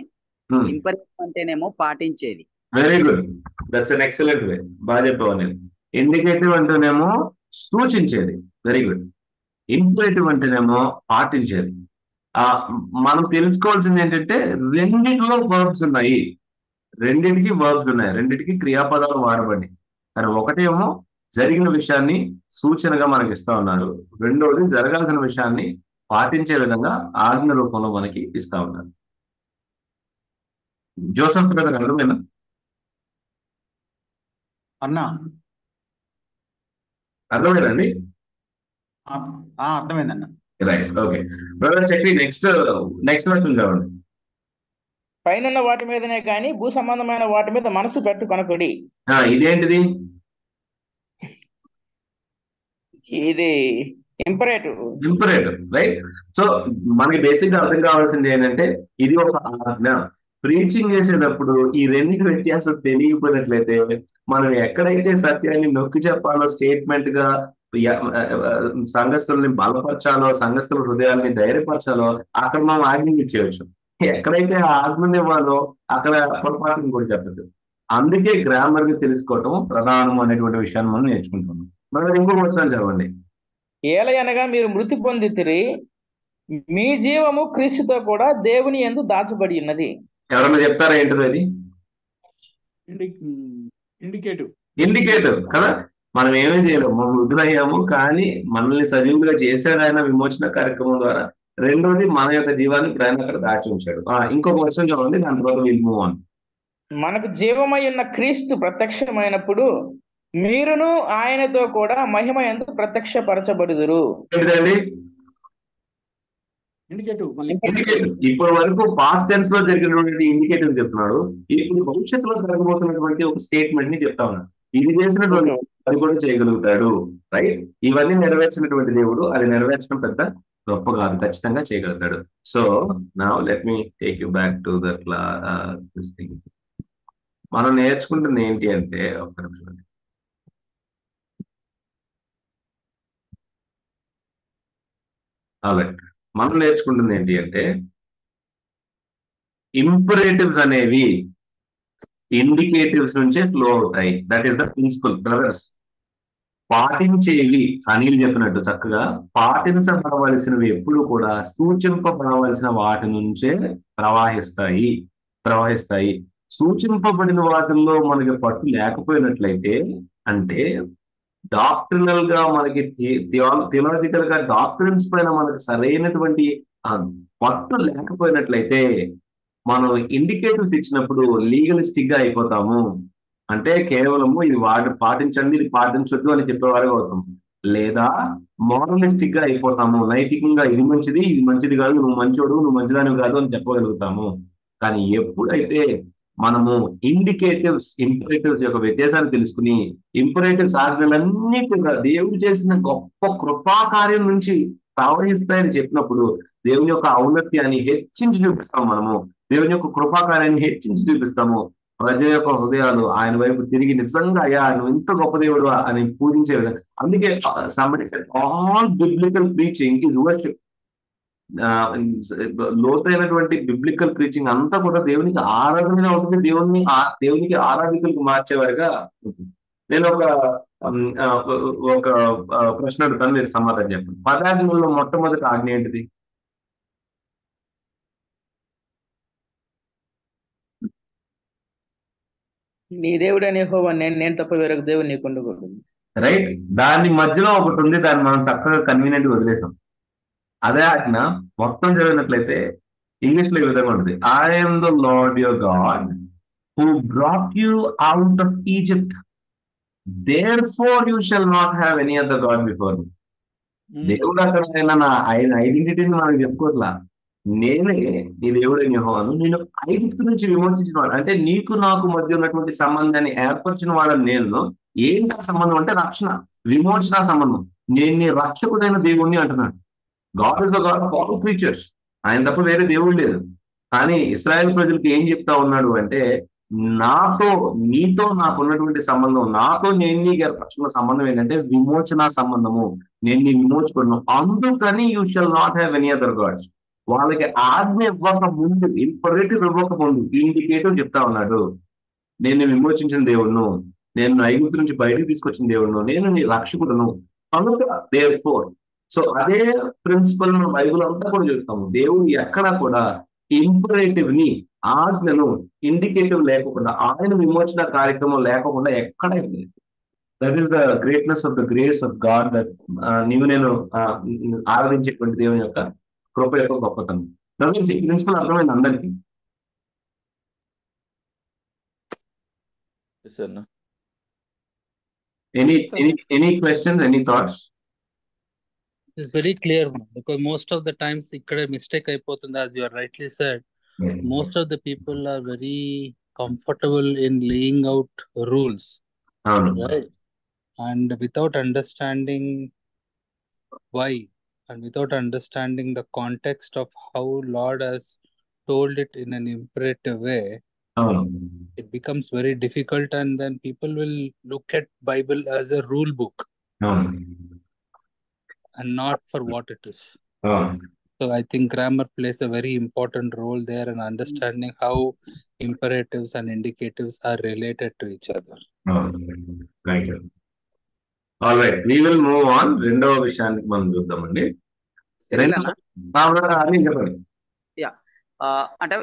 ఇంపరేటివ్ అంటేనేమో పాటించేది. Very good, that's an excellent way. బాగా చెప్పావు నేను. ఇండికేటివ్ అంటేనేమో సూచించేది, వెరీ గుడ్. ఇంపరేటివ్ అంటేనేమో పాటించేది. మనం తెలుసుకోవాల్సింది ఏంటంటే రెండిటిలో వర్బ్స్ ఉన్నాయి, రెండింటికి వర్బ్స్ ఉన్నాయి, రెండింటికి క్రియాపదాలు వాడబడి. కానీ ఒకటేమో జరిగిన విషయాన్ని సూచనగా మనకి ఇస్తా ఉన్నారు, రెండోది జరగాల్సిన విషయాన్ని పాటించే విధంగా ఆజ్ఞ రూపంలో మనకి ఇస్తా ఉన్నారు. జోసఫ్ బ్రదర్ అర్థమైనా? అన్న అర్థమైందండి? అర్థమైందన్న. రైట్, ఓకే బ్రదర్ చెప్పి నెక్స్ట్ క్వశ్చన్ చదవండి. పైనున్న వాటి మీదనే కానీ భూ సంబంధమైన వాటి మీద మనసు పెట్టుకొనకుడి. ఇదేంటిది? ఇది ఇంపరేటివ్. రైట్. సో మనకి బేసిక్ గా అర్థం కావాల్సింది ఏంటంటే ఇది ఒక ఆజ్ఞ. ప్రీచింగ్ చేసేటప్పుడు ఈ రెండింటి వ్యత్యాసం తెలియకపోయినట్లయితే మనం ఎక్కడైతే సత్యాన్ని నొక్కి చెప్పాలో, స్టేట్మెంట్ గా సంఘస్థుల్ని బలపరచాలో, సంఘస్థుల హృదయాల్ని ధైర్యపరచాలో అక్కడ మనం ఆజ్ఞ ఇచ్చేయచ్చు. ఎక్కడైతే ఆజ్ఞ ఇవ్వాలో అక్కడ పొరపాటుని కూడా చెప్పదు. అందుకే గ్రామర్ గా తెలుసుకోవటం ప్రధానం అనేటువంటి విషయాన్ని మనం నేర్చుకుంటున్నాం. మనం ఇంకొక వచనం చదవండి. ఏలయనగా మీరు మృతి పొందితిరి, మీ జీవము క్రీస్తుతో కూడా దేవుని యందు దాచబడి ఉన్నది. ఎవరన్నా చెప్తారా ఏంటిది అది? ఇండికేటివ్ కదా. మనం ఏమీ చేయలేము, మనం వృద్ధులయ్యాము, కానీ మనల్ని సజీవులుగా చేశాడు ఆయన విమోచన కార్యక్రమం ద్వారా. రెండోది మన యొక్క జీవాన్ని ఇప్పుడు ఆయన అక్కడ దాచి ఉంచాడు. ఇంకొక వర్షం చూడండి, దాని తర్వాత విల్ మూవ్ ఆన్. మనకు జీవమై ఉన్న క్రీస్తు ప్రత్యక్షమైనప్పుడు మీరును ఆయనతో కూడా మహిమ యందు ప్రత్యక్షపరచబడుదురు. ఏంటిదండి? ఇండికేటివ్. ఇప్పటి వరకు పాస్ట్ టెన్స్ లో జరిగినటువంటి ఇండికేటివ్ చెప్తున్నాడు, ఇప్పుడు భవిష్యత్తులో జరగబోతున్నటువంటి ఒక స్టేట్మెంట్ ని చెప్తా ఉన్నాడు. ఇది చేసినటువంటి అది కూడా చేయగలుగుతాడు, రైట్. ఇవన్నీ నెరవేర్చినటువంటి దేవుడు, అది నెరవేర్చడం పెద్ద గొప్ప కాదు, ఖచ్చితంగా చేయగలుగుతాడు. So now let me take you back to that this thing. మనం నేర్చుకుంటుంది ఏంటి అంటే, ఒక్క నిమిషం, రైట్. మనం నేర్చుకుంటుంది ఏంటి అంటే ఇంపరేటివ్స్ అనేవి ఇండికేటివ్స్ నుంచే ఫ్లో అవుతాయి. That is the principle brothers. పాటించేవి అనిల్ చెప్పినట్టు చక్కగా పాటించబడవలసినవి ఎప్పుడు కూడా సూచింపబడవలసిన వాటి నుంచే ప్రవహిస్తాయి. సూచింపబడిన వాటిల్లో మనకి పట్టు లేకపోయినట్లయితే, అంటే డాక్టరినల్ గా మనకి థియలాజికల్ గా డాక్టరిన్స్ పైన మనకి సరైనటువంటి పట్టు లేకపోయినట్లయితే మనం ఇండికేటివ్స్ ఇచ్చినప్పుడు లీగలిస్టిక్ గా అయిపోతాము. అంటే కేవలము ఇది పాటించండి, ఇది పాటించొద్దు అని చెప్పేవారుగా అవుతాము. లేదా మోరలిస్టిక్ గా అయిపోతాము, నైతికంగా ఇది మంచిది, ఇది మంచిది కాదు, నువ్వు మంచోడు, నువ్వు మంచిదాని కాదు అని చెప్పగలుగుతాము. కానీ ఎప్పుడైతే మనము ఇంపరేటివ్స్ యొక్క వ్యత్యాసాన్ని తెలుసుకుని, ఇంపరేటివ్స్ ఆజ్ఞలన్నీ కూడా దేవుడు చేసిన గొప్ప కృపాకార్యం నుంచి ప్రవహిస్తాయని చెప్పినప్పుడు దేవుని యొక్క ఔన్నత్యాన్ని హెచ్చించి చూపిస్తాము. మనము దేవుని యొక్క కృపాకార్యాన్ని హెచ్చించి చూపిస్తాము. ప్రజల యొక్క హృదయాలు ఆయన వైపు తిరిగి నిజంగా అయ్యా నువ్వు ఇంత గొప్ప దేవుడు అని పూజించే విధంగా. అందుకే all biblical preaching is worship. లోతైనటువంటి బిబ్లికల్ ప్రీచింగ్ అంతా కూడా దేవునికి ఆరాధనగా ఉంటుంది, దేవునికి ఆరాధికులకు మార్చేవారుగా ఉంటుంది. నేను ఒక ప్రశ్న అడుగుతాను, మీరు సమాధానం చెప్పండి. పదాజ్ఞల్లో మొట్టమొదటి ఆజ్ఞ ఏంటిది? నీ దేవుడని యెహోవా, నేను తప్ప వేరొక దేవుడు నీకు ఉండకూడదు. రైట్. దాని మధ్యలో ఒకటి ఉంది, దాన్ని మనం చక్కగా కన్వీనియంట్ వదిలేసాం. అదే ఆజ్ఞ మొత్తం చదివినట్లయితే ఇంగ్లీష్ లో ఈ విధంగా ఉంటుంది: I'm the lord your God who brought you out of Egypt, therefore you shall not have any other God before me. దేవుడు అక్కడ ఆయన ఐడెంటిటీని మనకు చెప్పుకోవట్లా. నేనే నీ దేవుడైన యెహోవాను, నేను ఐగుప్తు నుంచి విమోచించిన వాడు. అంటే నీకు నాకు మధ్య ఉన్నటువంటి సంబంధాన్ని ఏర్పరిచిన వాడని నేను. ఏంటి ఆ సంబంధం అంటే రక్షణ, విమోచన సంబంధం. నేను నీ రక్షకుడైన దేవుణ్ణి అంటున్నాడు. God is the God of all creatures. ఆయన తప్ప వేరే దేవుడు లేదు. కానీ ఇశ్రాయేల్ ప్రజలకు ఏం చెప్తా ఉన్నాడు అంటే, నీతో నాకు ఉన్నటువంటి సంబంధం, నాతో నేను నీకు ఏర్పరచుకున్న సంబంధం ఏంటంటే విమోచన సంబంధము. నేను నీ విమోచుకున్నాను, అందుకని you shall not have any other gods. వాళ్ళకి ఆజ్ఞ ఇవ్వక ముందు, ఇంపరేటివ్ ఇవ్వక ముందు ఇండికేటివ్ చెప్తా ఉన్నాడు. నేను విమోచించిన దేవుడును, నేను ఐగుప్తు నుంచి బయటకు తీసుకొచ్చిన దేవుడును, నేను నీ రక్షకుడును. అందుకు దేర్ఫోర్. సో అదే ప్రిన్సిపల్ మనం బైబిల్ అంతా కూడా చూస్తాము. దేవుడు ఎక్కడా కూడా ఇంపరేటివ్ ని, ఆజ్ఞను ఇండికేటివ్ లేకుండా, ఆయన విమోచన కార్యక్రమం లేకుండా ఎక్కడ లేదు. That is the greatness of the grace of God. That నేను ఆరాధించేటువంటి దేవుని యొక్క కృప యొక్క గొప్పతనం. ఈ ప్రిన్సిపల్ అర్థమైంది అందరికీ? Any questions, any thoughts? It's very clear, because most of the times ikkada mistake అయిపోతుంది, as you are rightly said. Most of the people are very comfortable in laying out rules, right? And without understanding why, and without understanding the context of how Lord has told it in an imperative way, it becomes very difficult, and then people will look at Bible as a rule book and not for what it is. So I think grammar plays a very important role there, and understanding how imperatives and indicatives are related to each other. Thank you. All right, we will move on. రెండవ విషయానికి మనం చూద్దామండి. అంటే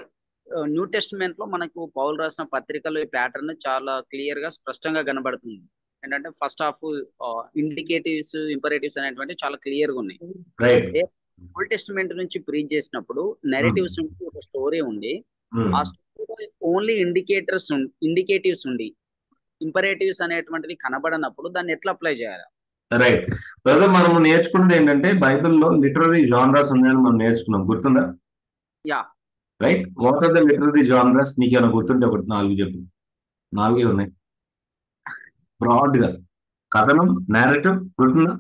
new testament లో మనకు పౌలు రాసిన పత్రికలో ఈ ప్యాటర్న్ చాలా క్లియర్ గా స్పష్టంగా కనబడుతుంది. ఏంటంటే ఫస్ట్ హాఫ్ ఇండికేటివ్స్, ఇంపరేటివ్స్ అనేటువంటి చాలా క్లియర్ గా ఉన్నాయి. ఓల్డ్ టెస్టిమెంట్ నుంచి ప్రీచ్ చేసినప్పుడు నెరేటివ్స్ నుంచి ఒక స్టోరీ ఉంది. ఆ స్టోరీలో ఓన్లీ ఇండికేటివ్స్ ఉండి ఇంపరేటివ్స్ అనేటువంటిది కనబడనప్పుడు దాన్ని ఎట్లా అప్లై చేయాలి? రైట్ బ్రదర్, మనము నేర్చుకున్నది ఏంటంటే బైబిల్లో లిటరరీ జానరాస్ ఉన్నాయని మనం నేర్చుకున్నాం, గుర్తుందా? Yeah right. What are the literary genres? నీకేమైనా గుర్తుంటే ఒకటి 4 చెప్పు. 4 ఉన్నాయి బ్రాడ్ గా. కథనం, నేరేటివ్ గుర్తుందా?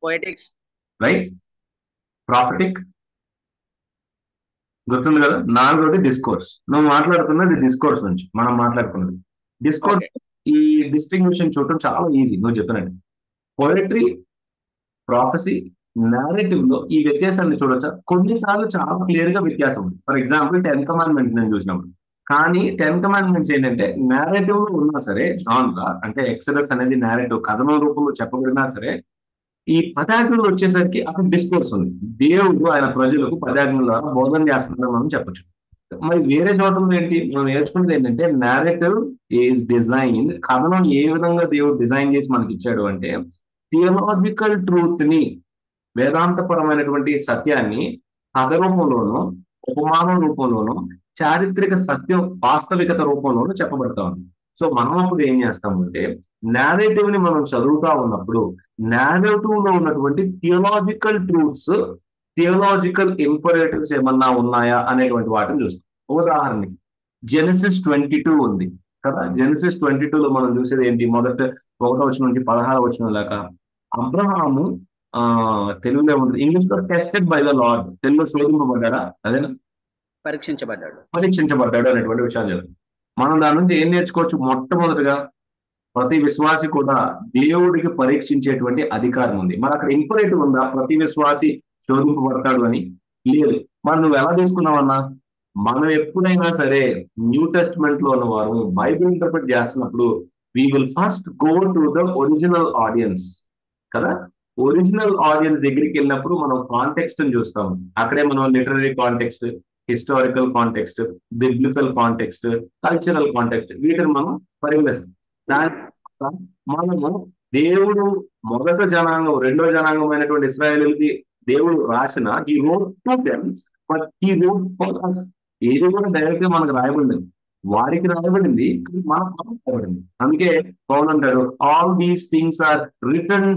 పోయటిక్స్, రైట్. ప్రాఫిటిక్ గుర్తుంది కదా? 4వది డిస్కోర్స్. నువ్వు మాట్లాడుతున్నది డిస్కోర్స్ నుంచి మనం మాట్లాడుకున్నది. డిస్కోర్స్ ఈ డిస్టింగ్విషన్ చూడటం చాలా ఈజీ. నువ్వు చెప్పినట్టు పోయట్రీ, ప్రాఫెసీ, నేరేటివ్ లో ఈ వ్యత్యాసాన్ని చూడొచ్చా? కొన్నిసార్లు చాలా క్లియర్ గా వ్యత్యాసం ఉంది. ఫర్ ఎగ్జాంపుల్ 10 కమాండ్మెంట్స్ నేను చూసినప్పుడు. కానీ 10 కమాండ్మెంట్స్ ఏంటంటే నేరేటివ్ లో ఉన్నా సరే, జాన్రా అంటే ఎక్సడస్ అనేది నేరేటివ్ కథనం రూపంలో చెప్పబడినా సరే, ఈ పదాజ్ఞలు వచ్చేసరికి అక్కడ డిస్కోర్స్ ఉంది. దేవుడు ఆయన ప్రజలకు పదాజ్ఞల ద్వారా బోధన చేస్తున్నారని మనం చెప్పచ్చు. మరి వేరే చోటలో ఏంటి మనం నేర్చుకున్నది ఏంటంటే నేరేటివ్ ఈజ్ డిజైన్. కథనం ఏ విధంగా దేవుడు డిజైన్ చేసి మనకి ఇచ్చాడు అంటే థియలాజికల్ ట్రూత్ ని, వేదాంతపరమైనటువంటి సత్యాన్ని కథ రూపంలోనూ, ఉపమానం రూపంలోనూ, చారిత్రక సత్యం వాస్తవికత రూపంలోనూ చెప్పబడతా ఉంది. సో మనం అప్పుడు ఏం చేస్తామంటే నేరేటివ్ ని మనం చదువుతా ఉన్నప్పుడు నేరేటివ్ లో ఉన్నటువంటి థియలాజికల్ ట్రూత్స్, థియలాజికల్ ఇంపరేటివ్స్ ఏమన్నా ఉన్నాయా అనేటువంటి వాటిని చూస్తాం. ఉదాహరణకి జెనసిస్ 22 ఉంది కదా. జెనసిస్ 22లో మనం చూసేది ఏంటి? మొదట 1వ వచనం నుంచి 16వ వచనం దాకా అబ్రహాము తెలుగులో ఉంది, ఇంగ్లీష్ లో టెస్టెడ్ బై ద లార్డ్, తెలుగులో శోధింపబడ్డా, అదేనా? పరీక్షించబడ్డాడు అనేటువంటి విషయాలు చెప్తాం. మనం దాని నుంచి ఏం నేర్చుకోవచ్చు? మొట్టమొదటిగా ప్రతి విశ్వాసి కూడా దేవుడికి పరీక్షించేటువంటి అధికారం ఉంది. మరి అక్కడ ఇంపరేటివ్ ఉందా ప్రతి విశ్వాసి శోధింపబడతాడు అని? లేదు. మరి నువ్వు ఎలా తీసుకున్నావన్నా? మనం ఎప్పుడైనా సరే న్యూ టెస్ట్మెంట్ లో ఉన్నవారు బైబిల్ ఇంటర్ప్రిట్ చేస్తున్నప్పుడు we will first go to the original audience కదా. ఒరిజినల్ ఆడియన్స్ దగ్గరికి వెళ్ళినప్పుడు మనం కాంటెక్స్ట్ ని చూస్తాం. అక్కడే మనం literary context, historical context, biblical context, cultural context, వీటిని మనం పరిగణిస్తాం. దాని తర్వాత మనము దేవుడు మొదట జనాంగం, రెండో జనాంగమైనటువంటి ఇశ్రాయేలుకి దేవుడు రాసిన ఈ రోడ్ టు దెమ్, బట్ ఈ రోడ్ ఫర్ us. ఏది కూడా డైరెక్ట్ గా మనకు రాయబడింది, వారికి రాయబడింది, మనకు రాయబడింది. అందుకే పౌలు అంటాడు, all these things are written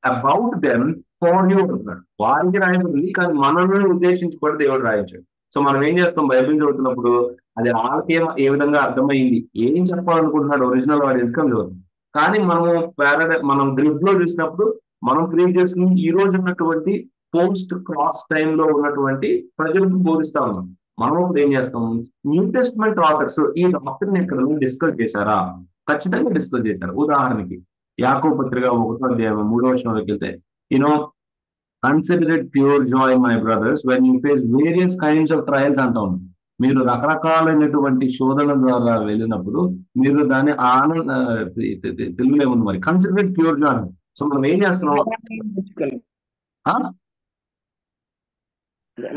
about them for you అంటున్నాడు. వారికి రాయబడింది, కానీ మనల్ని ఉద్దేశించి కూడా దేవుడు రాయించాడు. సో మనం ఏం చేస్తాం, బైబిల్ చదువుతున్నప్పుడు అది వాళ్ళకి ఏ విధంగా అర్థమైంది, ఏం చెప్పాలనుకుంటున్నాడు ఒరిజినల్ ఆడియన్స్ కి చదువుతాం. కానీ మనం గ్రిడ్ లో చూసినప్పుడు మనం క్రియేట్ చేసుకుని ఈ రోజు ఉన్నటువంటి పోస్ట్ క్రాస్ టైమ్ లో ఉన్నటువంటి ప్రజలకు బోధిస్తా ఉన్నాం. మనం ఇప్పుడు ఏం చేస్తాం, న్యూ టెస్ట్మెంట్ ఆథర్స్ ఈ డాక్టర్ని ఎక్కడ డిస్కస్ చేశారా? ఖచ్చితంగా డిస్కస్ చేశారు. ఉదాహరణకి యాకోబు పత్రిక 1వ అధ్యాయం 3వ వచనంలోకి వెళ్తే, consider it pure Joy my brothers when you face various kinds of trials అంటాం. మీరు రకరకాలైనటువంటి శోధన ద్వారా వెళ్ళినప్పుడు మీరు దాన్ని తెలుగులో ఏముంది మరి, consider it pure Joy. So మనం ఏం చేస్తున్నాం,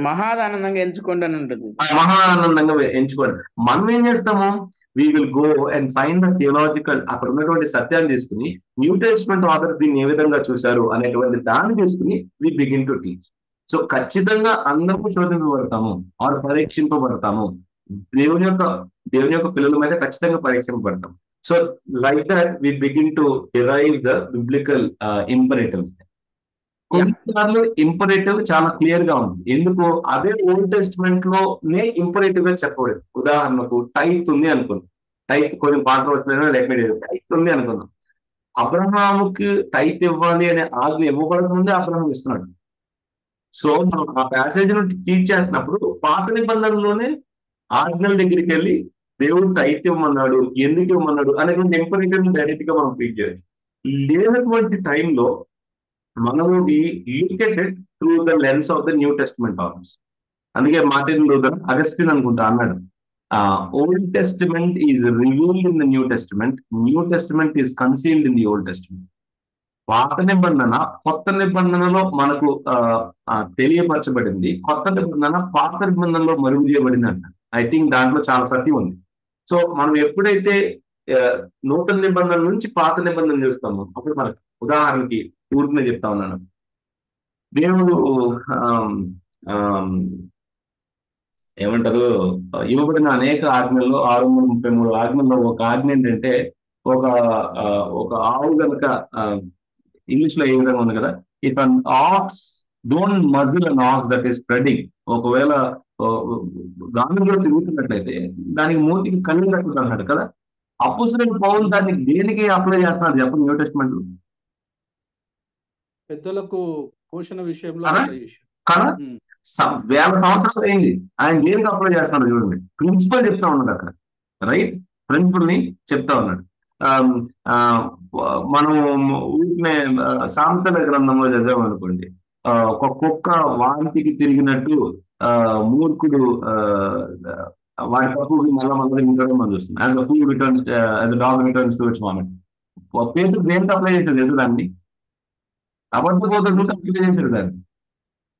మహాదానందంగా ఎంచుకోండి అని ఉంటుంది. మహానందంగా ఎంచుకోండి. మనం ఏం చేస్తాము, we will go and find the theological, అక్కడ ఉన్నటువంటి సత్యాన్ని తీసుకుని న్యూ టెస్ట్మెంట్ ఆథర్స్ దీన్ని ఏ విధంగా చూశారు అనేటువంటి దాన్ని తీసుకుని we begin to teach. So ఖచ్చితంగా అందరూ శోధింపబడతాము, ఆర్ పరీక్షింపబడతాము. దేవుని యొక్క పిల్లల మీద ఖచ్చితంగా పరీక్షింపబడతాం. So like that we begin to derive the biblical imperatives. కొన్నిసార్లు ఇంపరేటివ్ చాలా క్లియర్ గా ఉంది. ఎందుకు, అదే ఓల్డ్ టెస్ట్మెంట్ లోనే ఇంపరేటివ్ గా చెప్పబడింది. ఉదాహరణకు టైత్ ఉంది అనుకుందాం, టైత్ కొంచెం పాటలు వచ్చిన టైత్ ఉంది అనుకుందాం. అబ్రహాముకి టైత్ ఇవ్వాలి అనే ఆజ్ఞ ఇవ్వబడకముందే అబ్రహాం ఇస్తున్నాడు. సో మనం ఆ ప్యాసేజ్ ను టీచ్ చేసినప్పుడు పాత నిబంధనలోనే ఆజ్ఞల దగ్గరికి వెళ్ళి దేవుడు టైత్ ఇవ్వమన్నాడు, ఎందుకు ఇవ్వమన్నాడు అనేటువంటి ఇంపరేటివ్ డైరెక్ట్ గా మనం టీచ్ చేయొచ్చు. లేనటువంటి టైంలో మనము look at it through the lens of the new testament authors. అందుకే మార్టిన్ లూథర్, అగస్టిన్ అనుకుంటా అన్నాడు, old testament is revealed in the new testament, new testament is concealed in the old testament. పాత నిబంధన కొత్త నిబంధనలో మనకు తెలియపరచబడింది, కొత్త నిబంధన పాత నిబంధనలో మరుగు చేయబడింది అంట. ఐ థింక్ దాంట్లో చాలా సత్యం ఉంది. సో మనం ఎప్పుడైతే నూతన నిబంధన నుంచి పాత నిబంధన చూస్తామో అప్పుడు మనకు, ఉదాహరణకి ఊరిని చెప్తా ఉన్నాను, దేవుడు ఏమంటారు, ఇవ్వబడిన అనేక ఆజ్ఞల్లో 633 ఆజ్ఞల్లో ఒక ఆజ్ఞ ఏంటంటే, ఒక ఆవు కనుక, ఇంగ్లీష్ లో ఏ విధంగా ఉంది కదా, if an aux don't muscle an aux that is spreading. ఒకవేళ గానుగలో తిరుగుతున్నట్లయితే దానికి మూతికి కళ్ళు కట్టుకుంటున్నాడు కదా. అపోస్తలుడైన పౌలు దాన్ని దేనికి అప్లై చేస్తున్నాడు చెప్పండి న్యూ టెస్ట్మెంట్ లో? పెద్దలకు పోషణ విషయంలో కదా. వేల సంవత్సరాలు అయింది, ఆయన దేనికి అప్లై చేస్తున్నాడు చూడండి. ప్రిన్సిపల్ చెప్తా ఉన్నాడు అక్కడ, రైట్ ప్రిన్సిపల్ ని చెప్తా ఉన్నాడు. మనం ఊరినే సామెతల గ్రంథంలో చదివామనుకోండి, ఒక కుక్క వాంతికి తిరిగినట్టు మూర్ఖుడు వాడి తప్పుకి మళ్ళీ ఇంకడం మనం చూస్తున్నాం. As a fool returns, as a dog returns to it's vomit. పేరు దేనికి అప్లై చేసేది తెలుసు దాన్ని, అబద్ధబోధకుడు అప్లై చేశారు దాన్ని.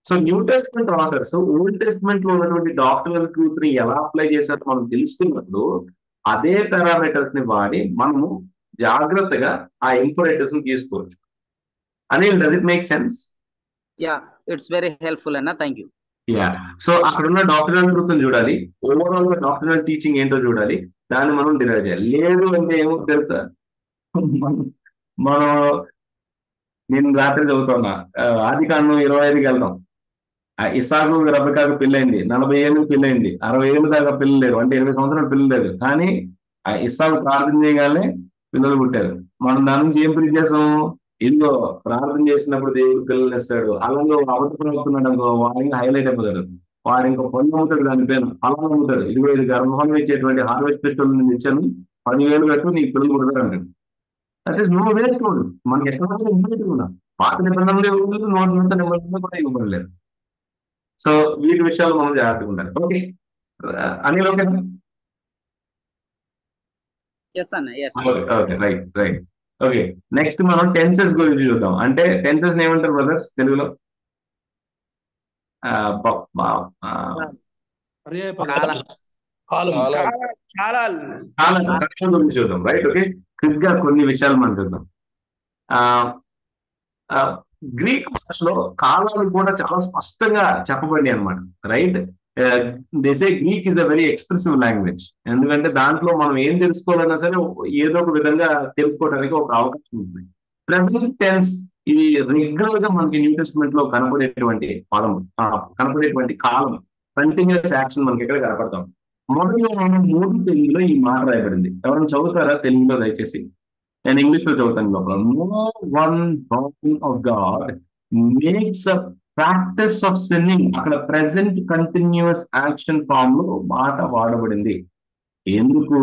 So new testament authors old testament లో ఉన్నటువంటి డాక్టరల్ ట్రూత్ ని ఎలా అప్లై చేశారో మనం తెలుసుకున్నప్పుడు అదే పారామీటర్స్ ని వాడి మనము జాగ్రత్తగా ఆ ఇంపరేటివ్స్ ని తీసుకోవచ్చు. Anil, does it make sense? Yeah, it's very helpful అన్న, థ్యాంక్ యూ. యా, సో అక్కడ ఉన్న డాక్టరల్ ట్రూత్ ని చూడాలి, ఓవరాల్ గా డాక్టరల్ టీచింగ్ ఏంటో చూడాలి, దాన్ని మనం డిరైవ్ చేయాలి. లేదు అంటే ఏమో తెలుసా, మనం నేను రాత్రి చదువుతున్నా, ఆదికాండం 25కి వెళ్తాం. ఇస్సాకు రెబెకాకు పెళ్ళైంది, 40 ఏళ్ళకి పెళ్ళైంది, 60 ఏళ్ళ దాకా పిల్లలు లేరు, అంటే 20 సంవత్సరాలు పిల్లలు లేదు. కానీ ఆ ఇస్సాకు ప్రార్థన చేయగానే పిల్లలు పుట్టారు. మనం దాని నుంచి ఏం ప్రీచ్ చేస్తాం, ఇదిగో ప్రార్థన చేసినప్పుడు దేవుడు పిల్లలు ఇస్తాడు. అలాగే అవతరం అవుతున్నాడు అనుకో, వాడిని హైలైట్ అయిపోతాడు, వాడు ఇంకో పనులు అమ్ముతాడు, దాని పేరు అలా అమ్ముతాడు. ఇదిగో ఇది గర్భఫలం ఇచ్చేటువంటి హార్వెస్ట్ ఫెస్టివల్ నుంచి ఇచ్చాను, 10,000 కట్టు నీకు పిల్లలు పుడతారు అంటాడు. దట్ ఈస్ నో వే చూడు, మనకి ఎక్కడ ఇవ్వలేదు కూడా, పాత నిబంధనలు ఇవ్వలేదు, నూతన నిబంధనలు కూడా ఇవ్వబడలేదు. సో వీటి విషయాలు మనం జాగ్రత్తగా ఉండాలి. ఓకే అనిల్, ఓకేనా? Okay, right. ఓకే, నెక్స్ట్ మనం టెన్సెస్ గురించి చూద్దాం. అంటే టెన్సెస్ ఏమంటారు బ్రదర్స్ తెలుగులో? పర్యాయ కాల పదాలు. కాలం చాలా కాలం గురించి చూద్దాం. రైట్, ఓకే, క్విక్ గా కొన్ని విషయాలు మనం చూద్దాం. గ్రీక్ భాషలో కాలాలు కూడా చాలా స్పష్టంగా చెప్పబడి అనమాట. Right, this A Greek is a very expressive language. ఎందుకంటే దాంట్లో మనం ఏం తెలుసుకోవాలన్నా సరే ఏదో ఒక విధంగా తెలుసుకోవడానికి ఒక అవకాశం ఉంటుంది. ప్రెసెంట్ టెన్స్ ఇది రెగ్యులర్ గా మనకి న్యూ టెస్ట్మెంట్ లో కనపడేటువంటి పదం, కనపడేటువంటి కాలం, కంటిన్యూస్ యాక్షన్ మనకి ఎక్కడ కనపడతాం. మొదటిలో మనం 3 తెలుగులో ఈ మాట రాయబడింది. ఎవరైనా చదువుతారా తెలుగులో దయచేసి? నేను ఇంగ్లీష్ లో చదువుతాను లోపల. No one born of God makes a practice of sinning. అక్కడ ప్రెసెంట్ కంటిన్యూస్ యాక్షన్ ఫామ్ లో మాట వాడబడింది. ఎందుకు?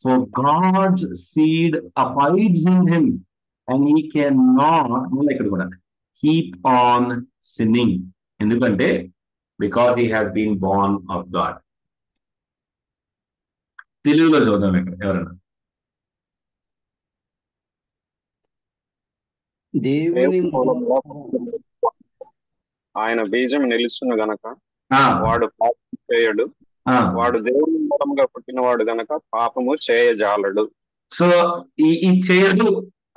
For God's seed abides in him and he can not, ఇక్కడ కూడా కీప్ ఆన్ సిన్నింగ్. ఎందుకంటే because he has been born of God. తెలుగులో చూద్దాం ఇక్కడ ఎవరైనా. దేవుని ఆయన బీజం నిలుచును గనక ఆ, వాడు పాపము చేయడు, ఆ. వాడు దేవుని మూలముగా పుట్టినవాడు గనక పాపము చేయజాలడు. సో ఈ చేయదు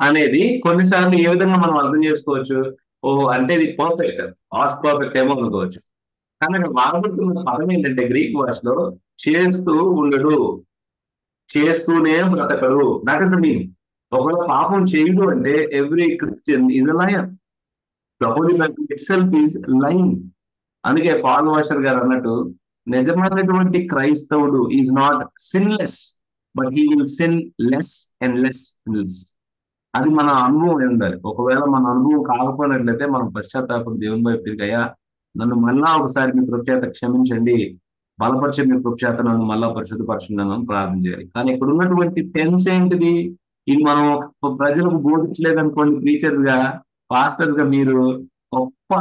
అనేది కొన్నిసార్లు ఏ విధంగా మనం అర్థం చేసుకోవచ్చు? ఓ అంటే ఇది పర్ఫెక్ట్, ఆస్ పర్ఫెక్ట్ ఏమో అనుకోవచ్చు. కానీ అక్కడ వాడబడుతున్న పదం ఏంటంటే గ్రీక్ భాషలో చేస్తూ ఉండడు, చేస్తూనే బ్రతకడు. That is the meaning. ఒకవేళ పాపం చేయడు అంటే every Christian is a liar. The holy Bible itself is line. అందుకే పాల్ వాషర్ గారు అన్నట్టు నిజమైనటువంటి క్రైస్తవుడు is not sinless, but he will sin less and less and less. అది మన అనుభవం అయి ఉండాలి. ఒకవేళ మన అనుభవం కాకపోయినట్లయితే మనం పశ్చాత్తాపం దేవుని వైపు తిరిగయ్యా నన్ను మళ్ళా ఒకసారి మీ కృపచేత క్షమించండి, బలపరిచే మీ కృపచేత నన్ను మళ్ళా పరిశుద్ధపరచండి అని ప్రార్థన చేయాలి. కానీ ఇక్కడ ఉన్నటువంటి టెన్స్ ఏంటిది? ఇది మనం ప్రజలకు బోధించలేదనుకోండి, టీచర్స్ గా పాస్టర్స్ గా మీరు గొప్ప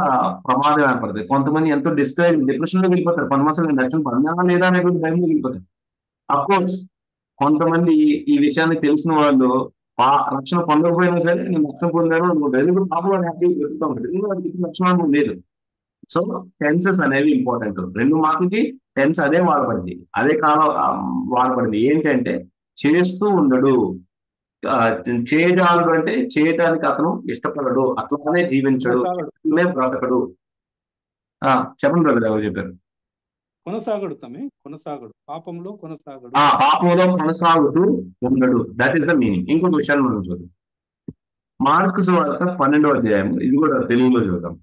ప్రమాదం ఏర్పడుతుంది. కొంతమంది ఎంతో డిప్రెషన్ లో వెళ్ళిపోతారు. 10 మాసాలు నేను రక్షణ పొందానా లేదా అనేటువంటి భయంలో వెళ్ళిపోతారు. అఫ్కోర్స్ కొంతమంది ఈ విషయాన్ని తెలిసిన వాళ్ళు రక్షణ పొందకపోయినా సరే నేను రక్షణ పొందాను అనుకుంటారు. పాపలో హ్యాపీ వెతుకుతూ ఉంటారు. వాడికి లక్షణం లేదు. సో టెన్సెస్ అనేవి ఇంపార్టెంట్. 2 మాటలకి టెన్స్ అదే వాడబడింది, అదే కాలం వాడబడింది. ఏంటంటే చేస్తూ ఉండడు, చేయజాలడు అంటే చేయటానికి అతను ఇష్టపడడు, అట్లానే జీవించడు, బ్రతకడు. చెప్పండి బ్రదర్, ఎవరు చెప్పారు? కొనసాగడు, పాపంలో కొనసాగడు, పాపంలో కొనసాగుతూ ఉండడు. That is the meaning. ఇంకొక విషయాన్ని మనం చూద్దాం. మార్కు సువార్త 12వ అధ్యాయం, ఇది కూడా తెలుగులో చూద్దాం.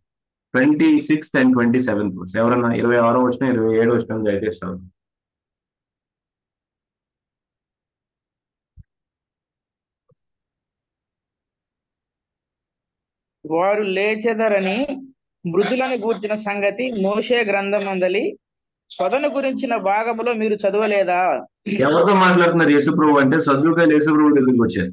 26 and 27. ఎవరన్నా 26వ వచనం 27వ వచనం దయచేస్తాం. వారు లేచెదరని మృతులను గూర్చిన సంగతి మోషే గ్రంథమందలి పొదను గురించిన భాగములో మీరు చదవలేదా? ఎవరితో మాట్లాడుతున్నారు యేసుప్రభు అంటే? సద్దుకాయలు యేసుప్రభు దగ్గరికి వచ్చారు.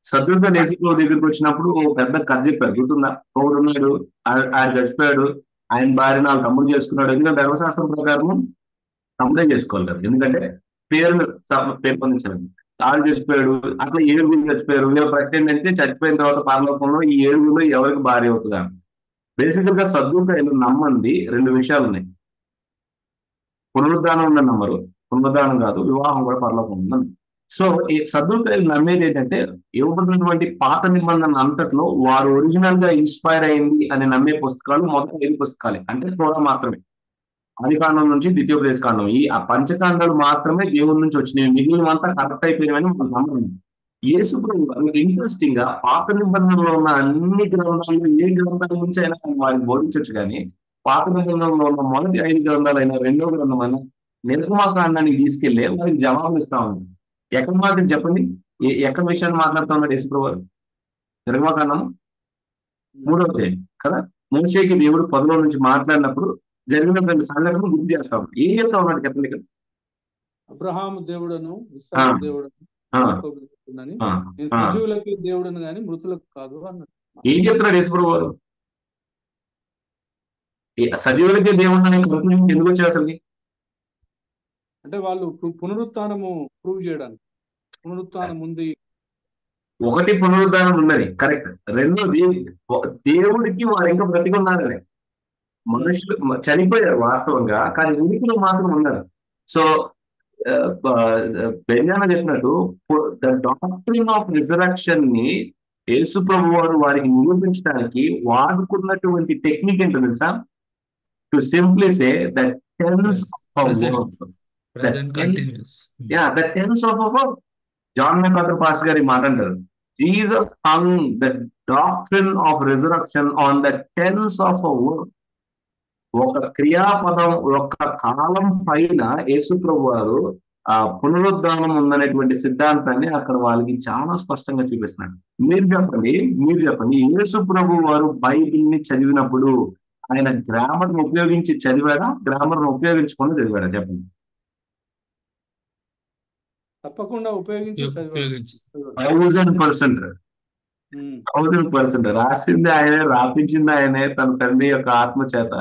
సద్దుకాయలు యేసుప్రభు దగ్గరికి వచ్చినప్పుడు ఓ పెద్ద కథ చెప్పారు, గుర్తుందా? ఒకడు ఉన్నాడు, ఆయన చచ్చిపోయాడు, ఆయన భార్య 4 తమ్ముడు చేసుకున్నాడు. ఎందుకంటే ధర్మశాస్త్రం ప్రకారం తమ్ముడే చేసుకోవాలి కదా, ఎందుకంటే పేరును పెంపొందించాలి. ఆడు చచ్చిపోయాడు, అట్లా 7 చచ్చిపోయారు. వీళ్ళ ప్రశ్న ఏంటంటే చచ్చిపోయిన తర్వాత పరలోకంలో ఈ 7 ఎవరికి భార్య అవుతుందా? బేసికల్ గా సద్దుకాయలు నమ్మంది 2 విషయాలు ఉన్నాయి. పునరుద్ధానం ఉన్న నమ్మరు, పునరుద్ధానం కాదు, వివాహం కూడా పరలోకం ఉందని. సో ఈ సద్దుకాయలు నమ్మేది ఏంటంటే ఇవ్వబడినటువంటి పాత నిబంధన అంతట్లో వారు ఒరిజినల్ గా ఇన్స్పైర్ అయింది అని నమ్మే పుస్తకాలు మొదటి 5 పుస్తకాలే, అంటే తోరా మాత్రమే. ఆదికాండం నుంచి ద్వితీయోపదేశ కాండం, ఈ పంచకాండాలు మాత్రమే దేవుడి నుంచి వచ్చినవి, మిగిలినంతా కరెక్ట్ అయిపోయినవని మనం నమ్మడం. యేసుప్రభు ఇంట్రెస్టింగ్ గా పాత నిబంధనలో ఉన్న అన్ని గ్రంథాలు, ఏ గ్రంథాల నుంచి అయినా వారికి బోధించవచ్చు. కానీ పాత నిబంధనలో ఉన్న మొదటి 5 గ్రంథాలైనా 2వ గ్రంథమైనా నిర్గమాకాండానికి తీసుకెళ్లే వారికి జవాబు ఇస్తా ఉంది. ఎక్కడ మాట చెప్పండి, ఎక్కడ విషయాన్ని మాట్లాడుతూ ఉన్నాడు యేసుప్రభు? నిర్గమాకాండము 3వ అధ్యాయం కదా. మోషేకి దేవుడు 10లో నుంచి మాట్లాడినప్పుడు జరిగినటువంటి సంఘటనను గుర్తు చేస్తా ఉన్నాడు. ఏం చెప్తా ఉన్నాడు చెప్పండి ఇక్కడ? అబ్రహాము దేవుడను, ఇస్సాకు దేవుడను, యాకోబు దేవుడనని, నేను సజీవులకి దేవుడను గాని మృతులకు కాదు అన్నాడు. ఏం చెప్తున్నాడు యేసుప్రభు వారు? సజీవులకే దేవుడు అనే కంక్లూజన్ ఎందుకు వచ్చారు అసలు? అంటే వాళ్ళు పునరుత్థానము ప్రూవ్ చేయడానికి. పునరుత్థానం ఉంది, ఒకటి పునరుద్ధానం ఉన్నది, కరెక్ట్. రెండోది దేవుడికి వారు ఇంకా బ్రతికున్నారని. మనుషులు చనిపోయారు వాస్తవంగా, కానీ ఉనికిలో మాత్రం ఉన్నారు. సో బెన్యామిన్ చెప్పినట్టు ద డాక్ట్రిన్ ఆఫ్ రిజరక్షన్ ని యేసు ప్రభు వారు వారికి నిరూపించడానికి వాడుకున్నటువంటి టెక్నిక్ ఏంటో తెలుసా? To simply say that tense of the tense of work. John MacArthur pastor గారు ఈ మాట అంటారు, Jesus hung the doctrine of resurrection on the tense of a work. ఒక క్రియాపదం యొక్క కాలం పైన యేసు ప్రభు వారు ఆ పునరుద్ధానం ఉందనేటువంటి సిద్ధాంతాన్ని అక్కడ వాళ్ళకి చాలా స్పష్టంగా చూపిస్తున్నాడు. మీరు చెప్పండి యేసు ప్రభు వారు బైబిల్ ని చదివినప్పుడు ఆయన గ్రామర్ ను ఉపయోగించి చదివాడా, గ్రామర్ ను ఉపయోగించుకొని చదివాడా? చెప్పండి. తప్పకుండా ఉపయోగించి 1000%. రాసింది ఆయనే, రాపించింది ఆయనే తన తండ్రి యొక్క ఆత్మ చేత.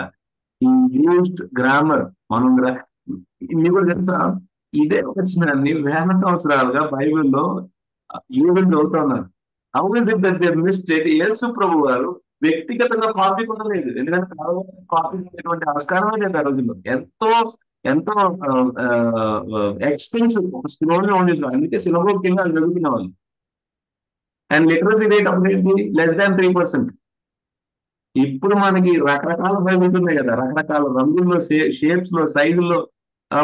Used grammar. మనం మీకు తెలుసా, ఇదే వచనాన్ని వేల సంవత్సరాలుగా బైబిల్లో యూదులు చదువుతున్నారు. How is it that they missed it? యేసు ప్రభు వారు వ్యక్తిగతంగా కాపీ కూడా లేదు, ఎందుకంటే కాపీ చేసేటువంటి ఆస్కారమే లేదు ఆ రోజుల్లో. ఎంతో ఎక్స్పెన్సివ్ స్లోనే ఉండేది, అందుకే సిలబస్ కింద అది చదువుకునే వాళ్ళు. అండ్ లిటరసీ రేట్ అప్పుడు లెస్ దాన్ 3%. ఇప్పుడు మనకి రకరకాల బైబిల్స్ ఉన్నాయి కదా, రకరకాల రంగుల్లో, షేప్స్ లో, సైజుల్లో,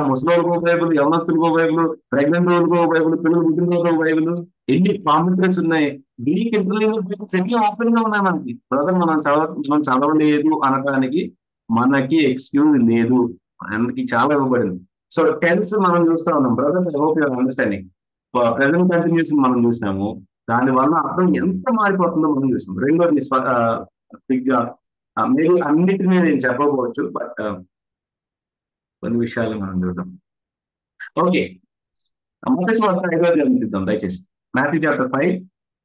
ముసలోళ్ళకు బైబుల్, యవనస్తులకు బైబుల్, ప్రెగ్నెంట్ వాళ్ళకు బైబుల్, పిల్లలు పుట్టిన బైబుల్, ఎన్ని కామెంటరీస్ ఉన్నాయి. గ్రీక్ ఇంటర్లింగ్వేజ్ ఎన్ని ఓపెన్ గా ఉన్నాయి మనకి. బ్రదర్ మనం చదవలేదు అనడానికి మనకి ఎక్స్క్యూజ్ లేదు, మనకి చాలా ఇవ్వబడింది. సో టెన్స్ మనం చూస్తా ఉన్నాం brothers. I hope your understanding. Present continuous మనం చూసినాము, దాని వల్ల అర్థం ఎంత మారిపోతుందో మనం చూసాం. రెండోది మీరు అన్నిటినీ నేను చెప్పకపోవచ్చు, బట్ కొన్ని విషయాలు మనం చూద్దాం. ఓకే, మత్తయి సువార్త 5వ అధ్యాయం చూద్దాం దయచేసి. Matthew chapter 5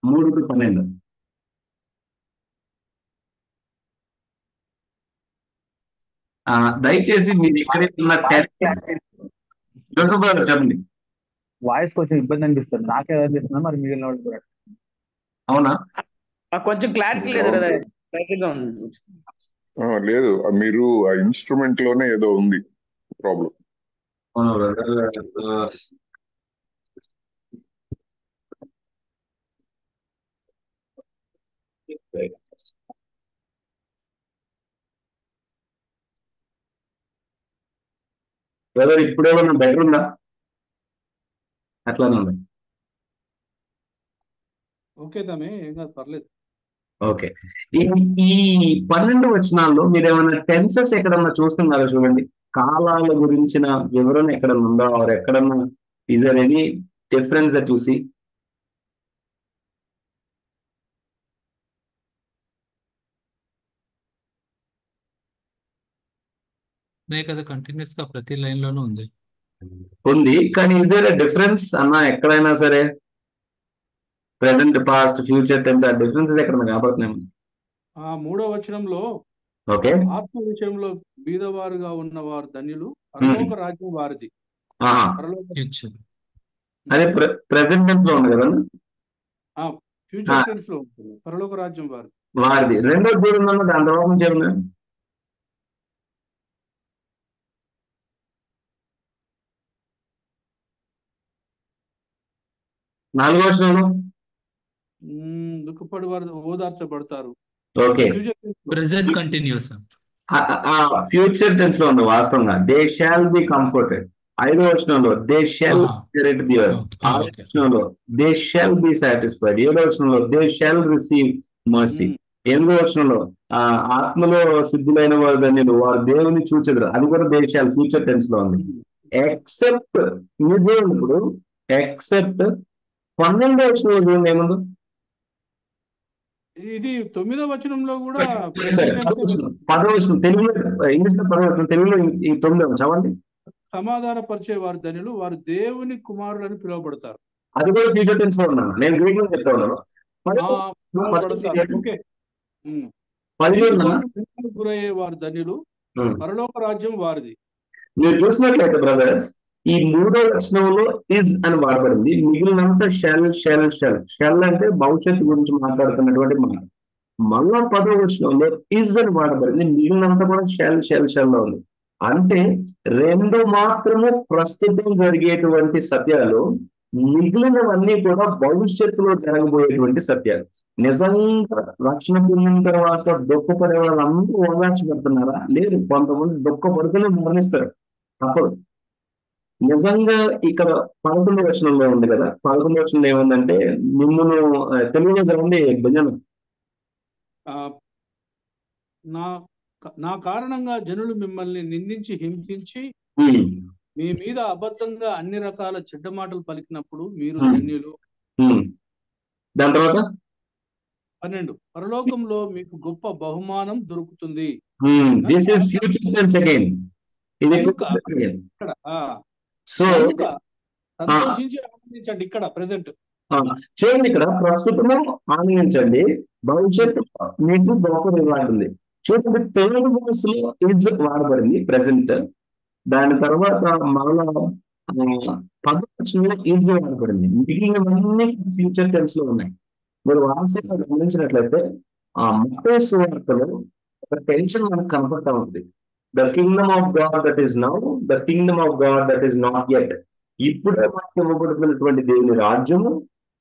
3-12. దయచేసి మీరు ఇక్కడ ఉన్న చెప్పండి. వాయిస్ కొంచెం ఇబ్బంది అనిపిస్తుంది, నాకే అనిపిస్తున్నా, మరి మిగిలిన వాళ్ళు కూడా. అవునా, కొంచెం క్లారిటీ లేదు కదా, లేదు మీరు ఆ ఇన్స్ట్రుమెంట్ లోనే ఏదో ఉంది ప్రాబ్లం. బ్రదర్ ఇప్పుడేమన్నా బెటర్ ఉందా? అట్లానే ఉంది. ఓకే తమ్మి, ఏం కాదు, పర్లేదు. ఓకే, ఈ 12 వచనాల్లో మీరు ఏమైనా టెన్సెస్ ఎక్కడన్నా చూస్తున్నారో చూడండి. కాలాల గురించిన వివరణ ఎక్కడన్నా ఉందా, ఆర్ ఎక్కడన్నా is there any difference that you see? కదా కంటిన్యూస్ గా ప్రతి లైన్ లోనూ ఉంది, కానీ ఈజ్ దేర్ ఎ డిఫరెన్స్ అన్న ఎక్కడైనా సరే? ప్రెసెంట్, పాస్ట్, ఫ్యూచర్ టెన్స్, ఆ డిఫరెన్సెస్ ఎక్కడ కనపడుతున్నాయి? ఆ 3వ వచనంలో ఓకే, ఆత్మ విషయంలో బీదవారుగా ఉన్నవారు ధన్యులు, పరలోక రాజ్యం వారిది. అదే ప్రెసెంట్ టెన్స్ లో ఉంది కదా, ఫ్యూచర్ టెన్స్ లో ఉంటుంది, పరలోక రాజ్యం వారిది. రెండో దూరం ఉన్న దాని తర్వాత నుంచి ఏమన్నా 4వ వచనంలో దుఃఖపడి వారు ఓదార్చబడతారు. Okay, present continuous, future tense లో ఉంది వాస్తవంగా. They shall be comforted. 5వ వచనంలో they shall inherit the earth. 6వ వచనంలో దే షాల్ బి సాటిస్ఫైడ్. 7వ వచనంలో దే షాల్ రిసీవ్ మర్సీ. 8వ వచనంలో ఆత్మలో సిద్ధులైన వారు ధన్యులు, వారు దేవుని చూచెదరు. అది కూడా దే షాల్ ఫ్యూచర్ టెన్స్ లో ఉంది. ఎక్సెప్ట్ ఇప్పుడు ఎక్సెప్ట్ 12వ వచనంలో ఏముంది? ఇది 9వ వచనంలో కూడా 10వ వచనం తెలుగులో, ఇంగ్లీష్ లో 10వ వచనం, తెలుగులో ఈ 9వ చదవండి. సమాధానపరిచే వారు ధన్యులు, వారు దేవుని కుమారులని పిలువబడతారు. అది కూడా ఫ్యూచర్ టెన్స్ లో ఉన్నాను, నేను గ్రీక్ లో చెప్తా ఉన్నాను. గురయ్యే వారు ధన్యులు, పరలోక రాజ్యం వారిది. మీరు చూసినట్లయితే బ్రదర్స్, ఈ 3వ వచనంలో ఇజ్ అని వాడబడింది, మిగిలినంతా షెల్ షెల్ షెల్. షెల్ అంటే భవిష్యత్తు గురించి మాట్లాడుతున్నటువంటి మాట. మళ్ళా 10వ వచనంలో ఇజ్ అని వాడబడింది, మిగిలినంతా కూడా షెల్ షెల్ షెల్ లో ఉంది. అంటే రెండు మాత్రము ప్రస్తుతం జరిగేటువంటి సత్యాలు, మిగిలినవన్నీ కూడా భవిష్యత్తులో జరగబోయేటువంటి సత్యాలు. నిజంగా రక్షణ పొందిన తర్వాత దుఃఖపడే వాళ్ళందరూ ఓదార్చబడుతున్నారా? లేదు, కొంతమంది దుఃఖపడుతూనే మరణిస్తారు, తప్పదు. నిజంగా ఇక్కడ 11వ వచనంలో ఉంది కదా, 11వ వచనంలో ఏముందంటే, మిమ్మల్ని తెలుగులో చదవండి బెంజమిన్. ఆ, నా నా కారణంగా జనులు మిమ్మల్ని నిందించి హింసించి మీ మీద అబద్ధంగా అన్ని రకాల చెడ్డ మాటలు పలికినప్పుడు మీరు ధన్యులు. దాని తర్వాత 12 పరలోకంలో మీకు గొప్ప బహుమానం దొరుకుతుంది. This is future tense again. ఇది ఇక్కడ సో సంతోషించి ఆనందించండి. ఇక్కడ ప్రెసెంట్ చూడండి, ఇక్కడ ప్రస్తుతము ఆనందించండి, భవిష్యత్తు మీకు గొప్ప రివార్డ్ ఉంది. చూడండి, థర్డ్ వర్స్ లో ఇస్ వాడబడింది ప్రెసెంట్. దాని తర్వాత మరలా 10వ వచనంలో ఈజ్ వాడబడింది. మిగిలినవన్నీ ఫ్యూచర్ టెన్స్ లో ఉన్నాయి. మీరు వాస్తవంగా గమనించినట్లయితే మత్తయి సువార్తలో ఒక టెన్షన్ మనకు కనపడతా ఉంది. The Kingdom of God that is now, the Kingdom of God that is not yet. ఇప్పుడే మనకు ఇవ్వబడుతున్నటువంటి దేవుని రాజ్యము,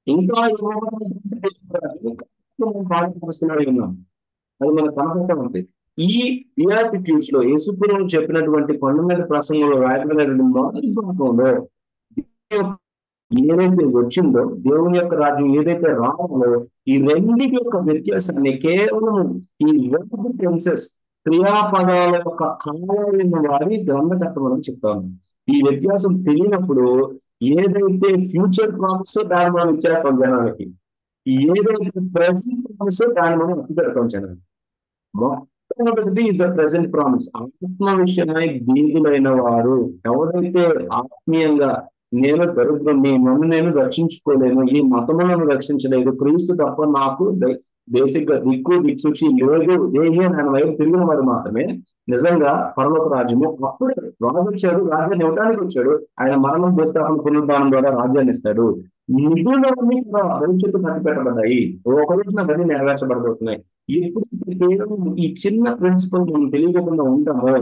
ఇంకా ఇవ్వబడుతున్నటువంటి దేవుని రాజ్యం మనం పాల్పరుస్తున్నాడు ఉన్నాం. అది మనకు కనపడతా ఉంది. ఈ బియాటిట్యూడ్స్ లో యేసుప్రభువు చెప్పినటువంటి కొండ మీద ప్రసంగంలో రాయబడినటువంటి మొదటి భాగంలో ఏదైతే వచ్చిందో, దేవుని యొక్క రాజ్యం ఏదైతే రావాలో, ఈ రెండింటి యొక్క వ్యత్యాసాన్ని కేవలం ఈ వర్బ్ టెన్సెస్, క్రియాపదాల యొక్క కాలాలను వారి గ్రంథకర్త మనం చెప్తాము. ఈ వ్యత్యాసం తెలియనప్పుడు ఏదైతే ఫ్యూచర్ ప్రామిస్ దాన్ని మనం ఇచ్చేస్తాం జనాలకి, ఏదైతే ప్రెసెంట్ ప్రామిస్ దాన్ని మనం అప్పు పెడతాం జనాలకి. మొట్టమొదటిది ఇస్ ద ప్రెసెంట్ ప్రామిస్. ఆత్మ విషయమై దీనులైన వారు, ఎవరైతే ఆత్మీయంగా నేను దరిద్రుణ్ణి, నన్ను నేను రక్షించుకోలేను, ఈ మతములను రక్షించలేదు, క్రీస్తు తప్ప నాకు బేసిక్ గా దిక్సూచి లేదు, ఆయన వైపు తిరిగిన వాడు మాత్రమే నిజంగా పరలోక రాజ్యము. అప్పుడే రాజు వచ్చాడు, రాజ్యాన్ని ఇవ్వడానికి వచ్చాడు. ఆయన మరణం పుస్తకం పునరుద్ధానం ద్వారా రాజ్యాన్ని ఇస్తాడు. మిగిలినవన్నీ కూడా భవిష్యత్తు కనిపెట్టబడ్డాయి, ఒక రోజున అవన్నీ నెరవేర్చబడబోతున్నాయి. ఎప్పుడైతే కేవలం ఈ చిన్న ప్రిన్సిపల్ మనం తెలియకుండా ఉంటామో,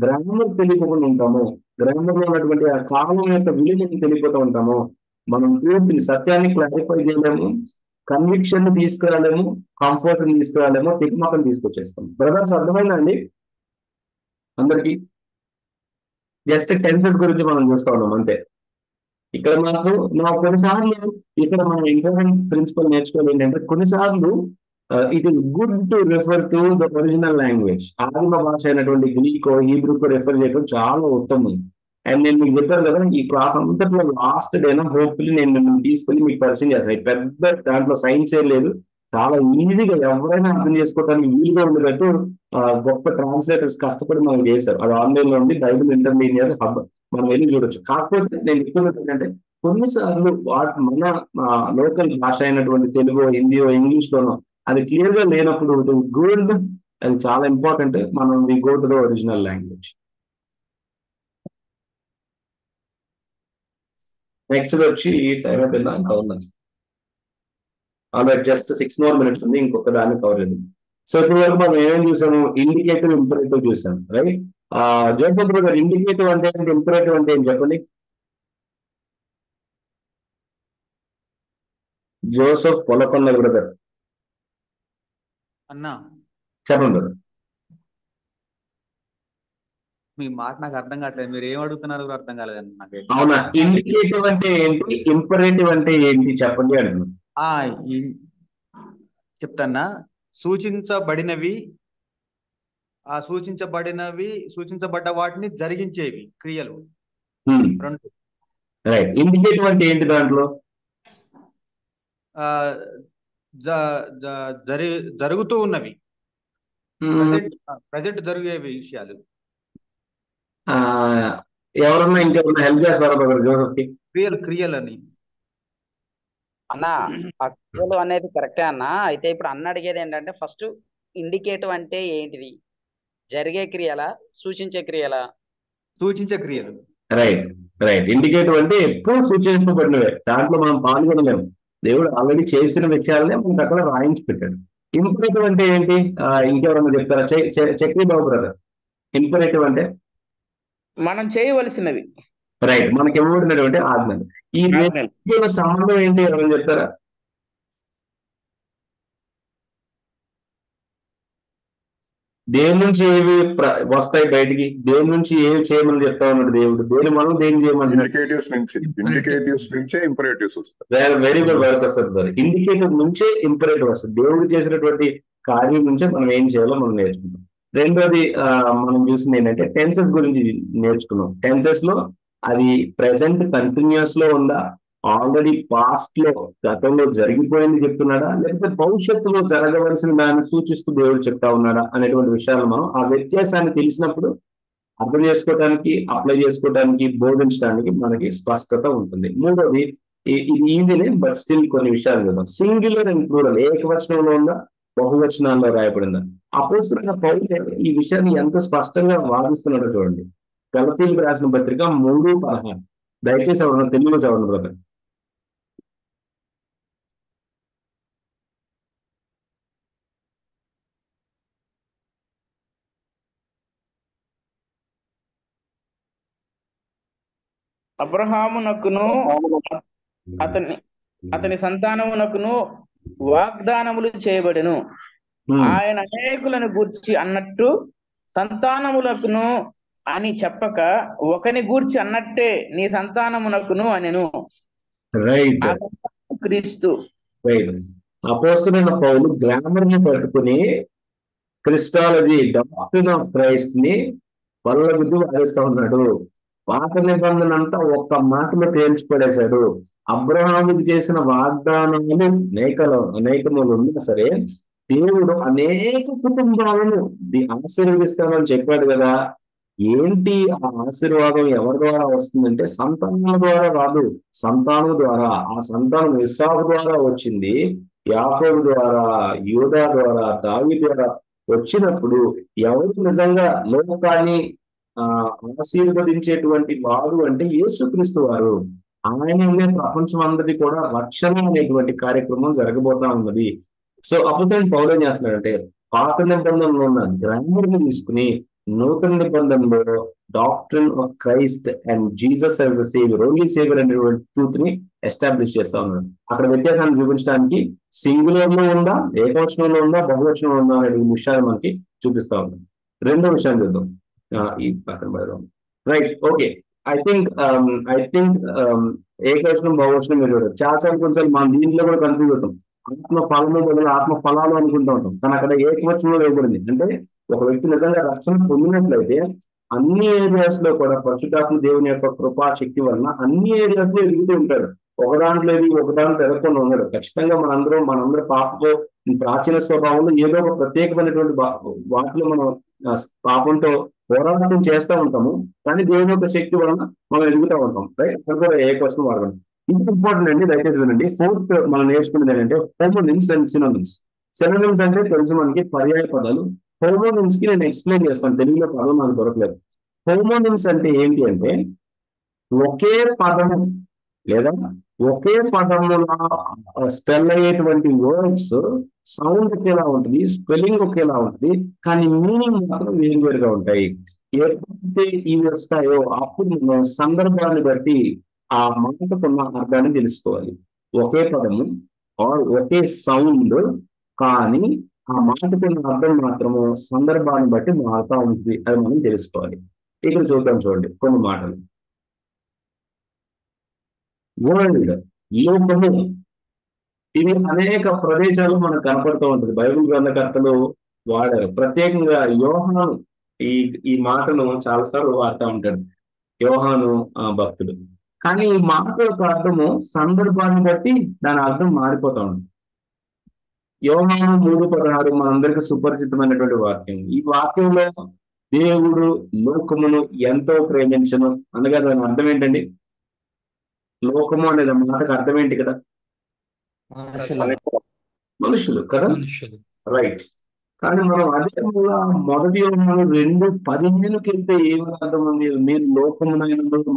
గ్రామర్ తెలియకుండా ఉంటామో, గ్రామర్ లో ఉన్నటువంటి ఆ కాలం యొక్క విలువని తెలియపోతూ ఉంటామో, మనం పూర్తిని సత్యాన్ని క్లారిఫై చేయలేము, కన్విక్షన్ ని తీసుకురాలేము, కంఫర్ట్ ని తీసుకురాలేము, తిక్మకని తీసుకొచ్చేస్తాం. బ్రదర్స్ అర్థమైందా అండి అందరికి? జస్ట్ టెన్సెస్ గురించి మనం చూస్తా ఉన్నాం అంతే. ఇక్కడ మాత్రం కొన్నిసార్లు ఇక్కడ మనం ఇంపార్టెంట్ ప్రిన్సిపల్ నేర్చుకోవాలి ఏంటంటే, కొన్నిసార్లు it is good to refer to the original language. ఆదిమ భాష అయినటువంటి గ్రీకో హీబ్రూకో రెఫర్ చేయడం చాలా ఉత్తమం. అండ్ నేను మీకు చెప్పాను కదా, ఈ క్లాస్ అంతట్లో లాస్ట్ డేనా హోప్ఫుల్లీ నేను మిమ్మల్ని తీసుకెళ్ళి మీకు పరిచయం చేస్తాను. పెద్ద దాంట్లో సైన్స్ ఏ లేదు, చాలా ఈజీగా ఎవరైనా అర్థం చేసుకోవడానికి వీలుగా ఉండేటట్టు గొప్ప ట్రాన్స్లేటర్స్ కష్టపడి మనం చేశారు. అది ఆన్లైన్ లో ఉంది, బైబిల్ ఇంటర్మీడియట్ హబ్, మనం వెళ్ళి చూడొచ్చు. కాకపోతే నేను చెప్తున్నది ఏంటంటే, కొన్నిసార్లు మన లోకల్ భాష అయినటువంటి తెలుగు, హిందీయో, ఇంగ్లీష్ లోనో అది క్లియర్ గా లేనప్పుడు గుడ్, అది చాలా ఇంపార్టెంట్. మనం we go to the original language. Next వచ్చి టైం అయిపోయిందా? ఇంకా ఉందండి. ఆల్రెడీ జస్ట్ 6 more minutes ఉంది, ఇంకొక దాన్ని కవర్ చేద్దాం. సో ఇప్పుడు వరకు మనం ఏమేమి చూసాము? ఇండికేటివ్, ఇంపరేటివ్ చూసాం, రైట్? జోసెఫ్ బ్రదర్, ఇండికేటివ్ అంటే ఏంటి, ఇంపరేటివ్ అంటే ఏంటి చెప్పండి. జోసెఫ్ పొలకొండ బ్రదర్ అన్నా, చెప్పండి బ్రదర్. మీ మాట నాకు అర్థం కావట్లేదు. మీరు ఏం అడుగుతున్నారో కూడా అర్థం కాలేదండి నాకు. అవునా, ఇండికేటివ్ అంటే ఏంటి, ఇంపరేటివ్ అంటే ఏంటి చెప్పండి అడుగుతున్నాను. చెప్తాన్నా. సూచించబడినవి, సూచించబడ్డ వాటిని జరిగించేవి క్రియలు రెండు. రైట్. ఇండికేటివ్ అంటే ఏంటి దాంట్లో? జరుగుతూ ఉన్నవి, ప్రజెంట్ జరిగే విషయాలు. ఎవరన్నా ఇంకెవరన్నా హెల్ప్ చేస్తారా బ్రదర్ జోసెఫ్ కి? క్రియలు అని అన్న, ఆ క్రియలు అనేది కరెక్టే అన్న. అయితే ఇప్పుడు అన్న అడిగేది ఏంటంటే, ఫస్ట్ ఇండికేటివ్ అంటే ఏంటిది? జరిగే క్రియలా, సూచించే క్రియలా? సూచించే క్రియలు. Right right. ఇండికేటివ్ అంటే ఎప్పుడు సూచించబడినవే, దాంట్లో మనం పాల్గొనలేము. దేవుడు ఆల్రెడీ చేసిన విషయాలనే మనకు అక్కడ రాయించి పెట్టాడు. ఇంపరేటివ్ అంటే ఏంటి? ఇంకెవరన్నా చెప్తారా? చక్రీ బాబు బ్రదర్, ఇంపరేటివ్ అంటే మనం చేయవలసినవి రైట్, మనకి ఇవ్వబడినటువంటి ఆజ్ఞలు. ఈ ఆజ్ఞలు. రెండింటికి సంబంధం ఏంటి ఎవరైనా చెప్తారా? దేని నుంచి ఏవి వస్తాయి బయటికి? దేని నుంచి ఏమి చేయమని చెప్తా ఉన్నాడు దేవుడు? దేని మనం దేని చేయమంటున్నాడు? ఇండికేటివ్స్ నుంచే ఇంపరేటివ్స్ వస్తాయి. వెరీ గుడ్ వరప్రసాద్ గారు. ఇండికేటివ్ నుంచే ఇంపరేటివ్ వస్తుంది. దేవుడు చేసినటువంటి కార్యం నుంచే మనం ఏం చేయాలో మనం నేర్చుకుంటాం. రెండోది మనం చూసింది ఏంటంటే టెన్సెస్ గురించి నేర్చుకున్నాం. టెన్సెస్ లో అది ప్రెసెంట్ కంటిన్యూస్ లో ఉందా, ఆల్రెడీ పాస్ట్ లో గతంలో జరిగిపోయింది చెప్తున్నాడా, లేకపోతే భవిష్యత్తులో జరగవలసిన దాన్ని సూచిస్తూ దేవుడు చెప్తా ఉన్నాడా అనేటువంటి విషయాలు మనం ఆ వ్యత్యాసాన్ని తెలిసినప్పుడు అర్థం చేసుకోవడానికి, అప్లై చేసుకోవడానికి, బోధించడానికి మనకి స్పష్టత ఉంటుంది. మూడోది ఇది ఈజీనే బట్ స్టిల్ కొన్ని విషయాలు చూద్దాం. సింగులర్ అండ్ ప్లూరల్ ఏకవచనంలో ఉందా, బహువచనాల్లో రాయబడిందా? అపోస్తలుడైన పౌలు ఈ విషయాన్ని ఎంత స్పష్టంగా వాదిస్తున్నాడో చూడండి. గలతీయులకు రాసిన పత్రిక 3:16. దయచేసి ఎవరన్నా తెలుగులో చదవండి బ్రదర్. అబ్రహామునకును అతని సంతానమునకును వాగ్దానములు చేయబడెను. ఆయన అనేకులను గూర్చి అన్నట్టు సంతానములకును అని చెప్పక ఒకని గూర్చి అన్నట్టే నీ సంతానమునకును అనెను. రైట్, క్రీస్తు. అపోస్తలుడైన పౌలు గ్రామర్ ని పట్టుకుని క్రిస్టాలజీ, డాక్ట్రిన్ ఆఫ్ క్రైస్ట్ ని వల్లగుద్ది వాదిస్తా ఉన్నాడు. పాత నిబంధన అంతా ఒక్క మాటలో తేల్చిపడేశాడు. అబ్రహాముకి చేసిన వాగ్దానాలు అనేకములు ఉన్నా సరే దేవుడు అనేక కుటుంబాలను ఆశీర్వదిస్తానని చెప్పాడు కదా. ఏంటి ఆ ఆశీర్వాదం ఎవరి ద్వారా వస్తుందంటే సంతానం ద్వారా రాదు, సంతానం ద్వారా. ఆ సంతానం ఇస్సాకు ద్వారా వచ్చింది, యాకోబు ద్వారా, యూదా ద్వారా, దావీదు ద్వారా వచ్చినప్పుడు ఎవరు నిజంగా లోకాన్ని ఆశీర్వదించేటువంటి వారు అంటే యేసుక్రీస్తు వారు. ఆయననే ప్రపంచం అందరికీ కూడా రక్షణ అనేటువంటి కార్యక్రమం జరగబోతా ఉన్నది. సో అపోస్తలుడైన పౌలు ఏం చేస్తున్నాడంటే పాత నిబంధనలో ఉన్న గ్రామర్ ని తీసుకుని నూతన నిబంధనలో doctrine of Christ and Jesus as the saviour, only saviour అనేటువంటి ట్రూత్ ని ఎస్టాబ్లిష్ చేస్తా ఉన్నాడు. అక్కడ వ్యత్యాసాన్ని చూపించడానికి సింగులర్ లో ఉందా, ఏకవచనంలో ఉందా, బహువచనంలో ఉందా అనే విషయాలు మనకి చూపిస్తా ఉన్నాం. రెండో విషయాన్ని చూద్దాం. ఈ పక్కన పెడదాం. Right, okay. ఐ థింక్ ఏకవచనం బహువచనం మీరు చూడదు. చాలా కొంచెం మనం దీంట్లో కూడా కన్ఫ్యూజ్ అవుతాం. ఆత్మ ఫలము బదులు ఆత్మ ఫలాలు అనుకుంటూ ఉంటాం, కానీ అక్కడ ఏకవచనంలో ఇవ్వబడింది. అంటే ఒక వ్యక్తి నిజంగా రక్షణ పొందినట్లయితే అన్ని ఏరియాస్ లో కూడా పరిశుద్ధాత్మ దేవుని యొక్క కృపా శక్తి వలన అన్ని ఏరియాస్ లో ఎదుగుతూ ఉంటాడు. ఒక దాంట్లో ఒక దాంట్లో ఎదగకుండా ఉన్నాడు. ఖచ్చితంగా మనందరూ పాపతో ప్రాచీన స్వభావంలో ఏదో ఒక ప్రత్యేకమైనటువంటి వాటిలో మనం పాపంతో పోరాటం చేస్తూ ఉంటాము, కానీ దేవుని యొక్క శక్తి వలన మనం ఎదుగుతూ ఉంటాం. రైట్, అక్కడ కూడా ఏ క్వశ్చన్ వాడడం ఇది ఇంపార్టెంట్ అండి. దయచేసి వినండి. ఫోర్త్ మనం నేర్చుకునేది ఏంటంటే హోమోనిమ్స్ అండ్ సినోనిమ్స్. సినోనిమ్స్ అంటే తెలుసు మనకి పర్యాయ పదాలు. హోమోనిమ్స్ కి నేను ఎక్స్ప్లెయిన్ చేస్తాను, తెలుగులో పదం నాకు దొరకలేదు. హోమోనిమ్స్ అంటే ఏంటి అంటే ఒకే పదము లేదా ఒకే పదములా స్పెల్ అయ్యేటువంటి వర్డ్స్ సౌండ్ ఒకేలా ఉంటుంది, స్పెల్లింగ్ ఒకేలా ఉంటుంది, కానీ మీనింగ్ మాత్రం వేరువేరుగా ఉంటాయి. ఎప్పుడైతే ఇవి వస్తాయో అప్పుడు మనం సందర్భాన్ని బట్టి ఆ మాటకున్న అర్థాన్ని తెలుసుకోవాలి. ఒకే పదము ఒకే సౌండ్, కానీ ఆ మాటకున్న అర్థం మాత్రము సందర్భాన్ని బట్టి మారుతా ఉంటుంది. అది మనం తెలుసుకోవాలి. ఇక్కడ చూడండి కొన్ని మాటలు. వరల్డ్, లోకము, ఇవి అనేక ప్రదేశాలు మనకు కనపడుతూ ఉంటుంది. బైబిల్ గ్రంథకర్తలు వాడారు. ప్రత్యేకంగా యోహాను ఈ మాటను చాలాసార్లు వాడుతూ ఉంటాడు, యోహాను భక్తుడు. కానీ ఈ మాట యొక్క అర్థము సందర్భాన్ని బట్టి దాని అర్థం మారిపోతా ఉంటుంది. యోహాను 3:16 మనందరికీ సుపరిచితమైనటువంటి వాక్యం. ఈ వాక్యంలో దేవుడు లోకమును ఎంతో ప్రేమించను అనగా దాని అర్థం ఏంటండి? లోకము అనేది మాటకు అర్థం ఏంటి కదా? మనుషులు కదా, రైట్. కానీ మనం అదే మొదటి యోహాను 2:15కి వెళ్తే ఏమని అర్థం ఉంది? మీరు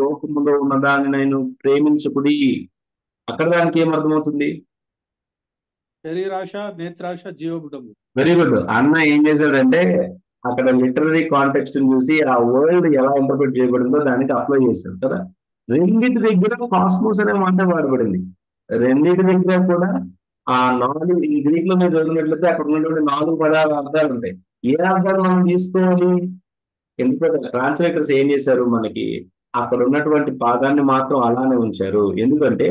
లోకములో ఉన్న దాన్ని నేను ప్రేమించుకుడి. అక్కడ దానికి ఏమర్థమవుతుంది? శరీరాశ, నేత్రాశ, జీవబుడము. Very good. అన్న ఏం చేశాడంటే అక్కడ లిటరరీ కాంటెక్స్ట్ చూసి ఆ వర్డ్ ఎలా ఇంటర్ప్రిట్ చేయబడిందో దానికి అప్లై చేశారు కదా. రెండింటి దగ్గర కాస్మోస్ అనే మాట వాడబడింది. రెండింటి దగ్గర కూడా ఆ 4 ఈ గ్రీక్ లో మీరు చదివినట్లయితే అక్కడ ఉన్నటువంటి 4 పదాల అర్థాలు ఉంటాయి. ఏ అర్థాలు మనం తీసుకోవాలి? ఎందుకంటే ట్రాన్స్లేటర్స్ ఏం చేశారు, మనకి అక్కడ ఉన్నటువంటి పాదాన్ని మాత్రం అలానే ఉంచారు. ఎందుకంటే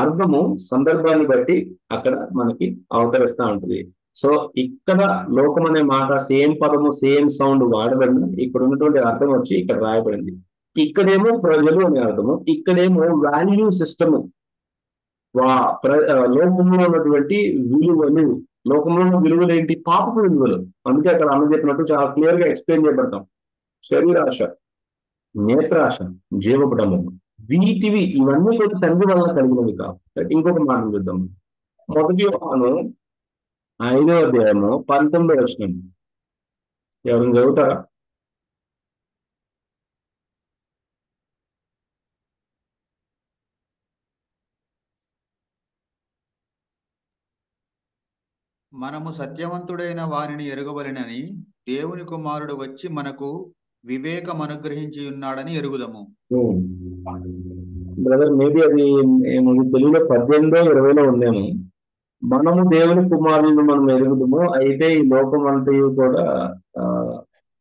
అర్థము సందర్భాన్ని బట్టి అక్కడ మనకి అవతరిస్తూ ఉంటుంది. సో ఇక్కడ లోకం అనే మాట సేమ్ పదము సేమ్ సౌండ్ వాడబడిన ఇక్కడ ఉన్నటువంటి అర్థం వచ్చి ఇక్కడ రాయబడింది. ఇక్కడేమో ప్రజలు అనే అర్థము, ఇక్కడేమో వాల్యూ సిస్టము, లోకంలో ఉన్నటువంటి విలువలు. లోకంలో ఉన్న విలువలు ఏంటి? పాపపు విలువలు. అందుకే అక్కడ అన్న చెప్పినట్టు చాలా క్లియర్ గా ఎక్స్ప్లెయిన్ చేయబడతాం. శరీరాశ, నేత్రాశ, జీవపటము, వీటివి ఇవన్నీ కూడా తండ్రి వల్ల కలిగినవి కావు. ఇంకొక మాట చూద్దాం. మొదటి యోహాను 5వ అధ్యాయము 19వ వచనం ఎవరైనా చదువుతారా? మనము సత్యవంతుడైన వారిని ఎరుగవలెనని దేవుని కుమారుడు వచ్చి మనకు వివేకం అనుగ్రహించి ఉన్నాడని ఎరుగుదము. బ్రదర్ మేబీ అది తెలుగులో 18 20లో ఉందేమో. మనము దేవుని కుమారులను మనం ఎరుగుదము, అయితే ఈ లోకం అంతయు కూడా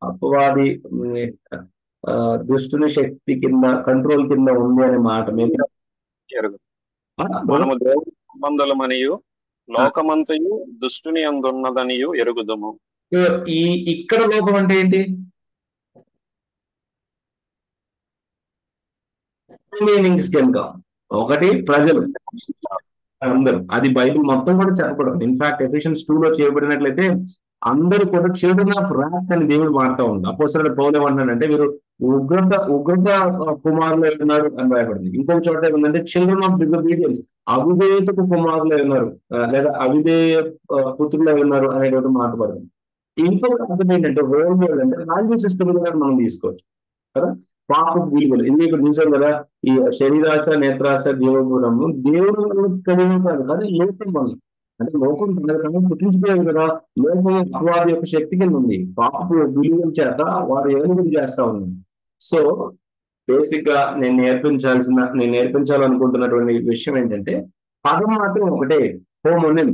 అపవాది దుష్టుని శక్తి కింద కంట్రోల్ కింద ఉంది అనే మాట మీద మనము దేవుని సంబంధులమనియు లోకమంతయు దుష్టుని అందున్నదనియు ఎరుగుదము. ఈ ఇక్కడ లోకం అంటే ఏంటి? మీనింగ్స్ కింద ఒకటి ప్రజలు అందరూ, అది బైబిల్ మొత్తం కూడా చెప్పడం. ఇన్ఫాక్ట్ ఎఫెషియన్స్ 2లో చేయబడినట్లయితే అందరూ కూడా చిల్డ్రన్ ఆఫ్ రాత్ అని దేవుడు మారుతా ఉంది. అపోస్తలుడు పౌలు ఏమంటున్నాడంటే వీరు ఉగ్రత కుమారులు ఉన్నారు అని రాయబడింది. ఇంకొక చోట ఏమందంటే చిల్డ్రన్ ఆఫ్ డిజోబీడియన్స్, అవిధేయతకు కుమారులు ఉన్నారు, లేదా అవిధేయ పుత్రులు ఉన్నారు అనేటువంటి మాట పడుతుంది. ఇంకొక అర్థం ఏంటంటే హోల్ వరల్డ్ అంటే వాల్యూ సిస్టమ్ కూడా మనం తీసుకోవచ్చు కదా. పాప విలువలు ఇది ఇక్కడ చూసాం కదా. ఈ శరీరాశ, నేత్రాశ, జీవగుణము దేవుడు కలిగి కాదు కానీ లోకం వల్ల, అంటే లోకం పుట్టించుకోలేదు కదా. లోకం అపవాది యొక్క శక్తి కింద ఉంది. పాపపు విలువల చేత వారు ఏనుగులు చేస్తా ఉన్నారు. సో బేసిక్ గా నేను నేర్పించాలనుకుంటున్నటువంటి విషయం ఏంటంటే పదం మాత్రం ఒకటే, హోమోనిమ్,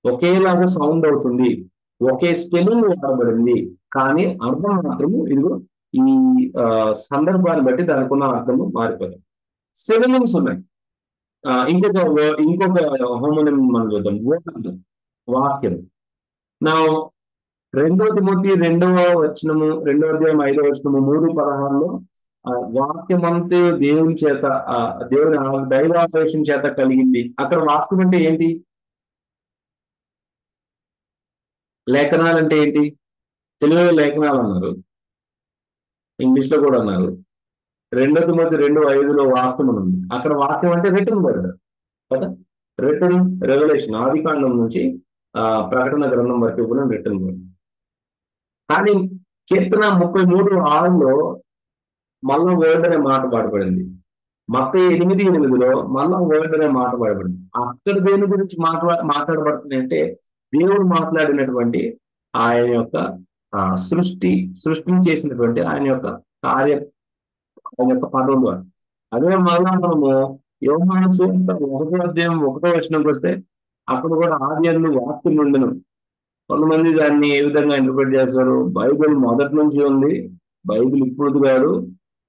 ఒకేలాగా సౌండ్ అవుతుంది, ఒకే స్పెల్లింగ్ వాడబడింది, కానీ అర్థం మాత్రము ఇదిగో ఈ సందర్భాన్ని బట్టి దానికి ఉన్న అర్థము మారిపోతుంది. సినోనిమ్స్ ఉన్నాయి. ఇంకొక హోమోనిమ్ మనం చూద్దాం, వర్డ్, వాక్యం. నా 2 తిమోతి 2వ వచనము 2వ అధ్యాయం 5వ వచనము 3:16లో వాక్యమంతే దేవుని చేత దేవుని దైవావేశం చేత కలిగింది. అక్కడ వాక్యం అంటే ఏంటి? లేఖనాలు అంటే ఏంటి? తెలుగులో లేఖనాలు అన్నారు, ఇంగ్లీష్ లో కూడా అన్నారు. 2 తిమోతి 2:5లో వాక్యం ఉంది. అక్కడ వాక్యం అంటే రిటర్న్ వర్డ్ కదా. రిటర్న్ రెవల్యూషన్, ఆదికాండం నుంచి ప్రకటన గ్రంథం వరకు కూడా రిటర్న్ వర్డ్. కానీ కీర్తన 33:6లో మళ్ళా వర్డ్ అనే మాట వాడబడింది. మత్తయి 8:8లో మళ్ళా వర్డ్ అనే మాట వాడబడింది. అక్కడ దేని గురించి మాట్లాడబడుతుంది అంటే దేవుడు మాట్లాడినటువంటి ఆయన యొక్క సృష్టిని చేసినటువంటి ఆయన యొక్క కార్యం, ఆయన యొక్క పదం ద్వారా. అదే మళ్ళా మనము యోహాను సువార్త 1వ అధ్యాయం 1వ వచనంకి వస్తే అక్కడ కూడా ఆదియందు వాక్యం ఉండను. కొంతమంది దాన్ని ఏ విధంగా ఇంటర్ప్రిట్ చేస్తారు, బైబిల్ మొదటి నుంచి ఉంది, బైబిల్ ఇప్పుడు కాదు,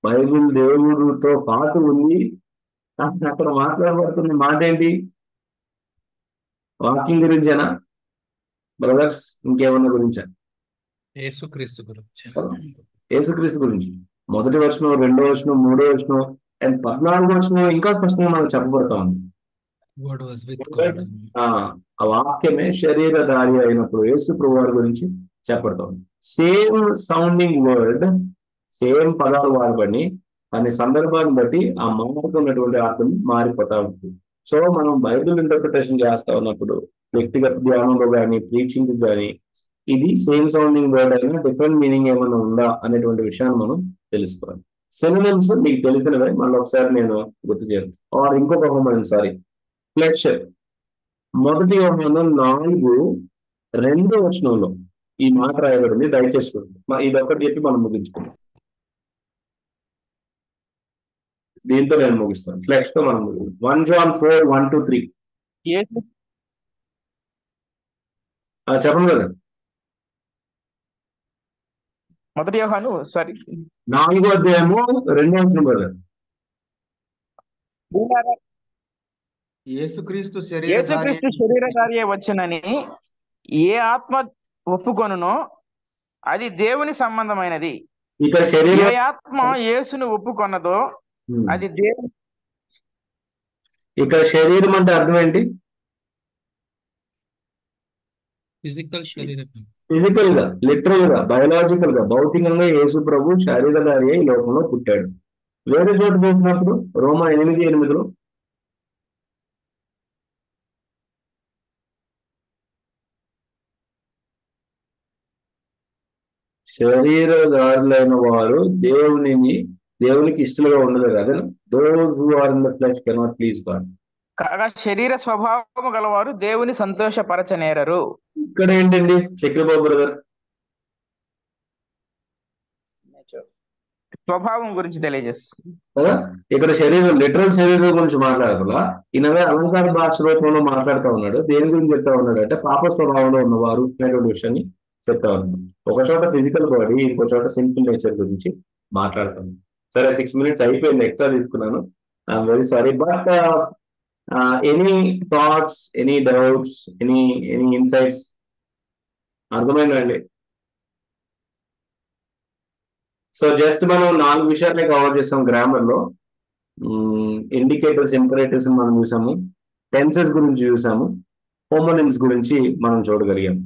బైబిల్ దేవుడితో పాటు ఉంది. అక్కడ మాట్లాడబడుతున్న మాట ఏంటి? వాకింగ్ గురించేనా బ్రదర్స్? ఇంకేమన్నా గురించా? యేసుక్రీస్తు గురించి. యేసుక్రీస్తు గురించి. 1వ వచనం, 2వ వచనం, 3వ వచనం అండ్ 14వ వచనం ఇంకా స్పష్టంగా మనకు చెప్పబడతా ఉంది. ఆ వాక్యమే శరీరధారి అయినప్పుడు యేసు ప్రభువారి గురించి చెప్పబడతా ఉంది. సేమ్ సౌండింగ్ వర్డ్, సేమ్ పదాలు వాడబడి దాని సందర్భాన్ని బట్టి ఆ మాట్లాడుతున్నటువంటి అర్థం మారిపోతా ఉంటుంది. సో మనం బైబిల్ ఇంటర్ప్రిటేషన్ చేస్తా ఉన్నప్పుడు వ్యక్తిగత ధ్యానంలో కానీ ప్రీచింగ్ కానీ ఇది సేమ్ సౌండింగ్ వర్డ్ అయినా డిఫరెంట్ మీనింగ్ ఏమైనా ఉందా అనేటువంటి విషయాన్ని మనం తెలుసుకోవాలి. సినోనిమ్స్ మీకు తెలిసినవే, మళ్ళీ ఒకసారి నేను గుర్తు చేయాలి. ఆర్ ఇంకొక హోమోనిమ్, సారీ, ఫ్లెష్. 1 యోహాను 4:2 వచనంలో ఈ మాట రాయబడింది, దయచేసి చూడండి. ఇది ఒకటి చెప్పి మనం ముగించుకుందాం. దీంతో నేను ముగిస్తాను. ఫ్లెక్స్ తో మనం 1 John 4:1-3 చెప్పండి కదా. మొదటి యోహాను 4వ అధ్యాయము 2వ వచనం కదా. యేసుక్రీస్తు శరీరధారియే వచ్చునని ఏ ఆత్మ ఒప్పుకొనునో అది దేవుని సంబంధమైనది. ఇక్కడ ఏ ఆత్మ యేసును ఒప్పుకొన్నదో అది దేవుని. ఇక్కడ శరీరం అంటే అర్థం ఏంటి? ఫిజికల్ గా, లిటరల్ గా, బయలాజికల్ గా, భౌతికంగా యేసు ప్రభు శరీరధారి ఈ లోకంలో పుట్టాడు. వేరే చోటు చూసినప్పుడు రోమా 8:8 శరీరధారులైన వారు దేవునికి ఇష్టలుగా ఉండదు కదా. Those who are in the flesh cannot please God. కాగా శరీర స్వభావము గలవారు దేవుని సంతోషపరచనేరరు. ఇక్కడ ఏంటండి చక్రబాబు బ్రదర్? స్వభావం గురించి తెలియజేస్తుంది కదా. ఇక్కడ శరీరం, లిటరల్ శరీరం గురించి మాట్లాడకుండా ఈయనవే అలంకార భాష రూపంలో మాట్లాడుతూ ఉన్నాడు. దేని గురించి చెప్తా ఉన్నాడు అంటే పాప స్వభావంలో ఉన్నవారు అనేటువంటి విషయాన్ని చెప్తా ఉన్నాడు. ఒక చోట ఫిజికల్ బాడీ, ఇంకో చోట సిన్ఫుల్ నేచర్ గురించి మాట్లాడుతాను. సరే, 6 minutes అయిపోయింది, ఎక్స్ట్రా తీసుకున్నాను. I'm very sorry. But any thoughts, any doubts, any insights? అర్థమైందండి? సో జస్ట్ మనం 4 విషయాలే కవర్ చేస్తాం గ్రామర్ లో. ఇండికేటర్స్, ఇంపరేటివ్స్ మనం చూసాము, టెన్సెస్ గురించి చూసాము, హోమోనిమ్స్ గురించి మనం చూడగలిగాం.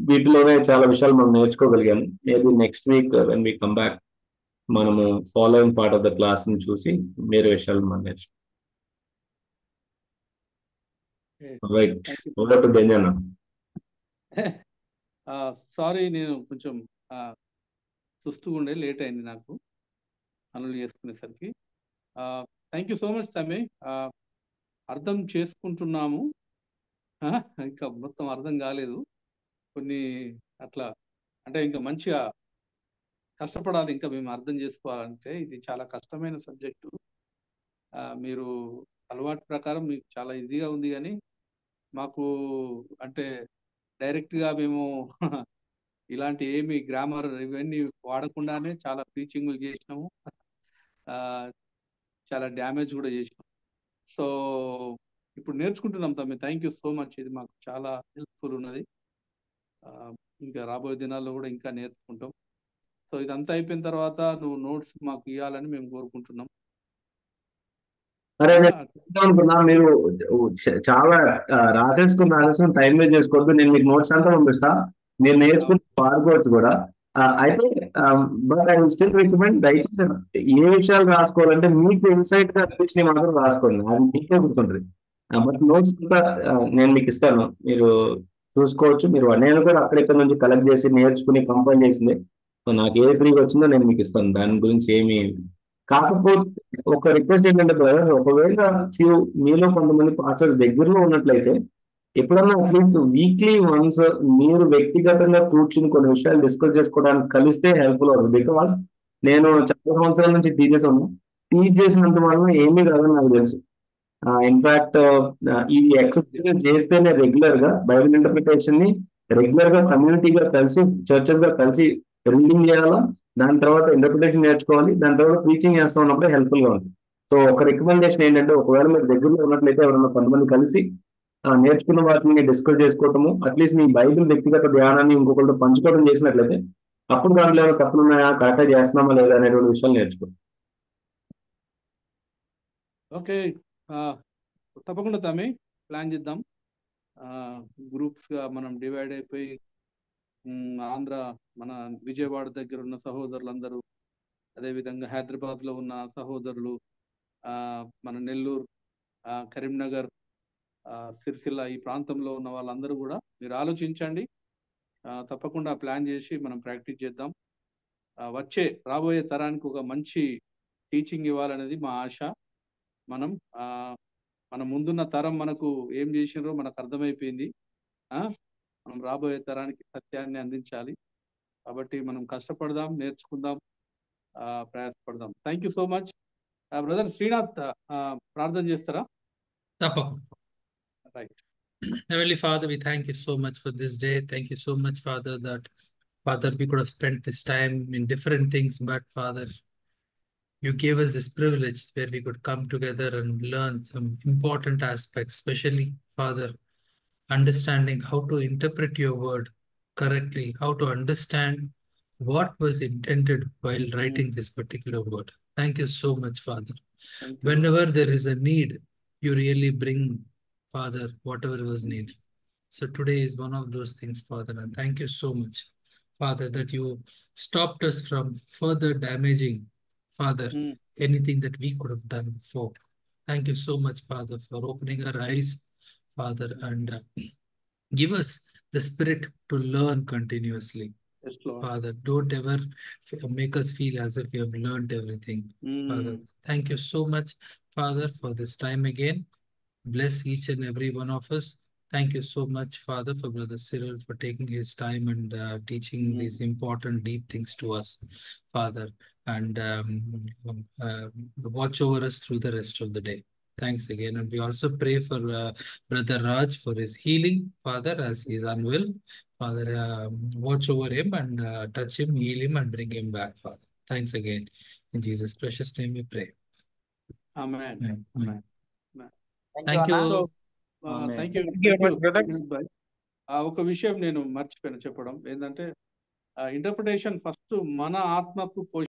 వీటిలోనే చాలా విషయాలు మనం నేర్చుకోగలిగాము. Maybe next week when we come back మనము following part of the class ని చూసి వేరే విషయాలు మనం నేర్చుకో. రైట్, ఓవర్ టు బెంజన్న. సారీ, నేను కొంచెం సుస్తుగా ఉండే, లేట్ అయింది నాకు పనులు చేసుకునేసరికి. థ్యాంక్ యూ సో మచ్ తమ్మి. అర్థం చేసుకుంటున్నాము, ఇంకా మొత్తం అర్థం కాలేదు కొన్ని, అట్లా అంటే ఇంకా మంచిగా కష్టపడాలి. ఇంకా మేము అర్థం చేసుకోవాలంటే ఇది చాలా కష్టమైన సబ్జెక్టు. మీరు అలవాటు ప్రకారం మీకు చాలా ఈజీగా ఉంది, కానీ మాకు అంటే డైరెక్ట్గా మేము ఇలాంటి ఏమి గ్రామర్ ఇవన్నీ వాడకుండానే చాలా టీచింగ్లు చేసినాము, చాలా డ్యామేజ్ కూడా చేసినాం. సో ఇప్పుడు నేర్చుకుంటున్నాం తమ్మి. Thank you so much. ఇది మాకు చాలా హెల్ప్ఫుల్ ఉన్నది. ఇంకా రాబోయే దినాల్లో కూడా ఇంకా నేర్చుకుంటాం. సో ఇదంతా అయిపోయిన తర్వాత నువ్వు నోట్స్ మాకు ఇవ్వాలని మేము కోరుకుంటున్నాం. అరే అనుకున్నా, మీరు చాలా రాసేసుకుని టైం వేస్ట్ చేసుకోవద్దు. నేను మీకు నోట్స్ అంతా పంపిస్తా, మీరు నేర్చుకుని వాడుకోవచ్చు కూడా. అయితే but I will still recommend, దయచేసి ఏ విషయాలు రాసుకోవాలంటే మీకు ఇన్సైట్ గా అనిపించినవి మాత్రం రాసుకోండి, అది మీకే గుర్తుంటుంది. బట్ నోట్స్ అంతా నేను మీకు ఇస్తాను, మీరు చూసుకోవచ్చు. నేను కూడా అక్కడిక్కడ నుంచి కలెక్ట్ చేసి నేర్చుకుని కంపైల్ చేసింది. సో నాకు ఏ ఫ్రీగా వచ్చిందో నేను మీకు ఇస్తాను, దాని గురించి ఏమి. కాకపోతే ఒక రిక్వెస్ట్ ఏంటంటే బ్రదర్, ఒకవేళ మీలో కొంతమంది పాస్టర్స్ దగ్గరలో ఉన్నట్లయితే ఎప్పుడన్నా అట్లీస్ట్ వీక్లీ వన్స్ మీరు వ్యక్తిగతంగా కూర్చుని కొన్ని విషయాలు డిస్కస్ చేసుకోవడానికి కలిస్తే హెల్ప్ఫుల్ అవుతుంది. బికాస్ నేను చాలా సంవత్సరాల నుంచి టీచ్ చేసినంత వల్ల ఏమీ కాదని నాకు తెలుసు. ఇన్ఫాక్ట్ ఈ ఎక్సర్సైజ్ చేస్తేనే రెగ్యులర్ గా బైబిల్ ఇంటర్ప్రిటేషన్ ని రెగ్యులర్ గా కమ్యూనిటీగా కలిసి, చర్చెస్ గా కలిసి రీడింగ్ చేయాలా, దాని తర్వాత ఇంటర్ప్రిటేషన్ నేర్చుకోవాలి, దాని తర్వాత టీచింగ్ చేస్తా ఉన్నప్పుడే హెల్ప్ఫుల్ గా ఉంటుంది. సో ఒక రికమెండేషన్ ఏంటంటే, ఒకవేళ మీరు దగ్గరలో ఉన్నట్లయితే ఎవరైనా కొంతమంది కలిసి నేర్చుకున్న వాటిని డిస్కస్ చేసుకోవటము, అట్లీస్ట్ మీ బైబిల్ వ్యక్తిగత ధ్యానాన్ని ఇంకొకరితో పంచుకోవడం చేసినట్లయితే అప్పుడు దాంట్లో ఏమైనా తప్పులు ఉన్నాయా, కరెక్ట్గా చేస్తున్నామా లేదా అనేటువంటి విషయాలు నేర్చుకోండి. ఓకే, తప్పకుండా తమ్మి ప్లాన్ చేద్దాం. గ్రూప్స్ గా మనం డివైడ్ అయిపోయి ఆంధ్ర, మన విజయవాడ దగ్గర ఉన్న సహోదరులందరూ, అదేవిధంగా హైదరాబాద్ లో ఉన్న సహోదరులు, మన నెల్లూరు, కరీంనగర్, సిరిసిల్ల ఈ ప్రాంతంలో ఉన్న వాళ్ళందరూ కూడా మీరు ఆలోచించండి. తప్పకుండా ప్లాన్ చేసి మనం ప్రాక్టీస్ చేద్దాం. రాబోయే తరానికి ఒక మంచి టీచింగ్ ఇవ్వాలనేది మా ఆశ. మన ముందున్న తరం మనకు ఏం చేసినారో మనకు అర్థమైపోయింది. మనం రాబోయే తరానికి సత్యాన్ని అందించాలి. కాబట్టి మనం కష్టపడదాం, నేర్చుకుందాం, ప్రయాసపడదాం. Thank you so much. Brother Srinath ప్రార్థన చేస్తారా? తప్పకుండా. Right. Heavenly Father, we thank you so much for this day. Thank you so much, Father, that Father, we could have spent this time in different things, but Father, you gave us this privilege where we could come together and learn some important aspects, especially, Father, understanding how to interpret your word correctly, how to understand what was intended while writing this particular word. Thank you so much, Father. Thank you. Whenever there is a need, you really bring, Father, whatever was needed. So today is one of those things, Father, and thank you so much, Father, that you stopped us from further damaging, Father, anything that we could have done before. Thank you so much, Father, for opening our eyes, Father, and give us the spirit to learn continuously. Yes, Lord. Father, don't ever make us feel as if we have learned everything. Father, thank you so much, Father, for this time again. Bless each and every one of us. Thank you so much, Father, for Brother Cyril for taking his time and teaching these important, deep things to us, Father, and watch over us through the rest of the day. Thanks again. And we also pray for Brother Raj for his healing, Father, as he is unwell. Father, watch over him and touch him, heal him, and bring him back, Father. Thanks again. In Jesus' precious name we pray. Amen. Amen. Thank you, So, Amen. thank you. Thank you, brothers. ఒక విషయం నేను మర్చిపోయాను చెప్పడం ఏంటంటే interpretation first మన ఆత్మకు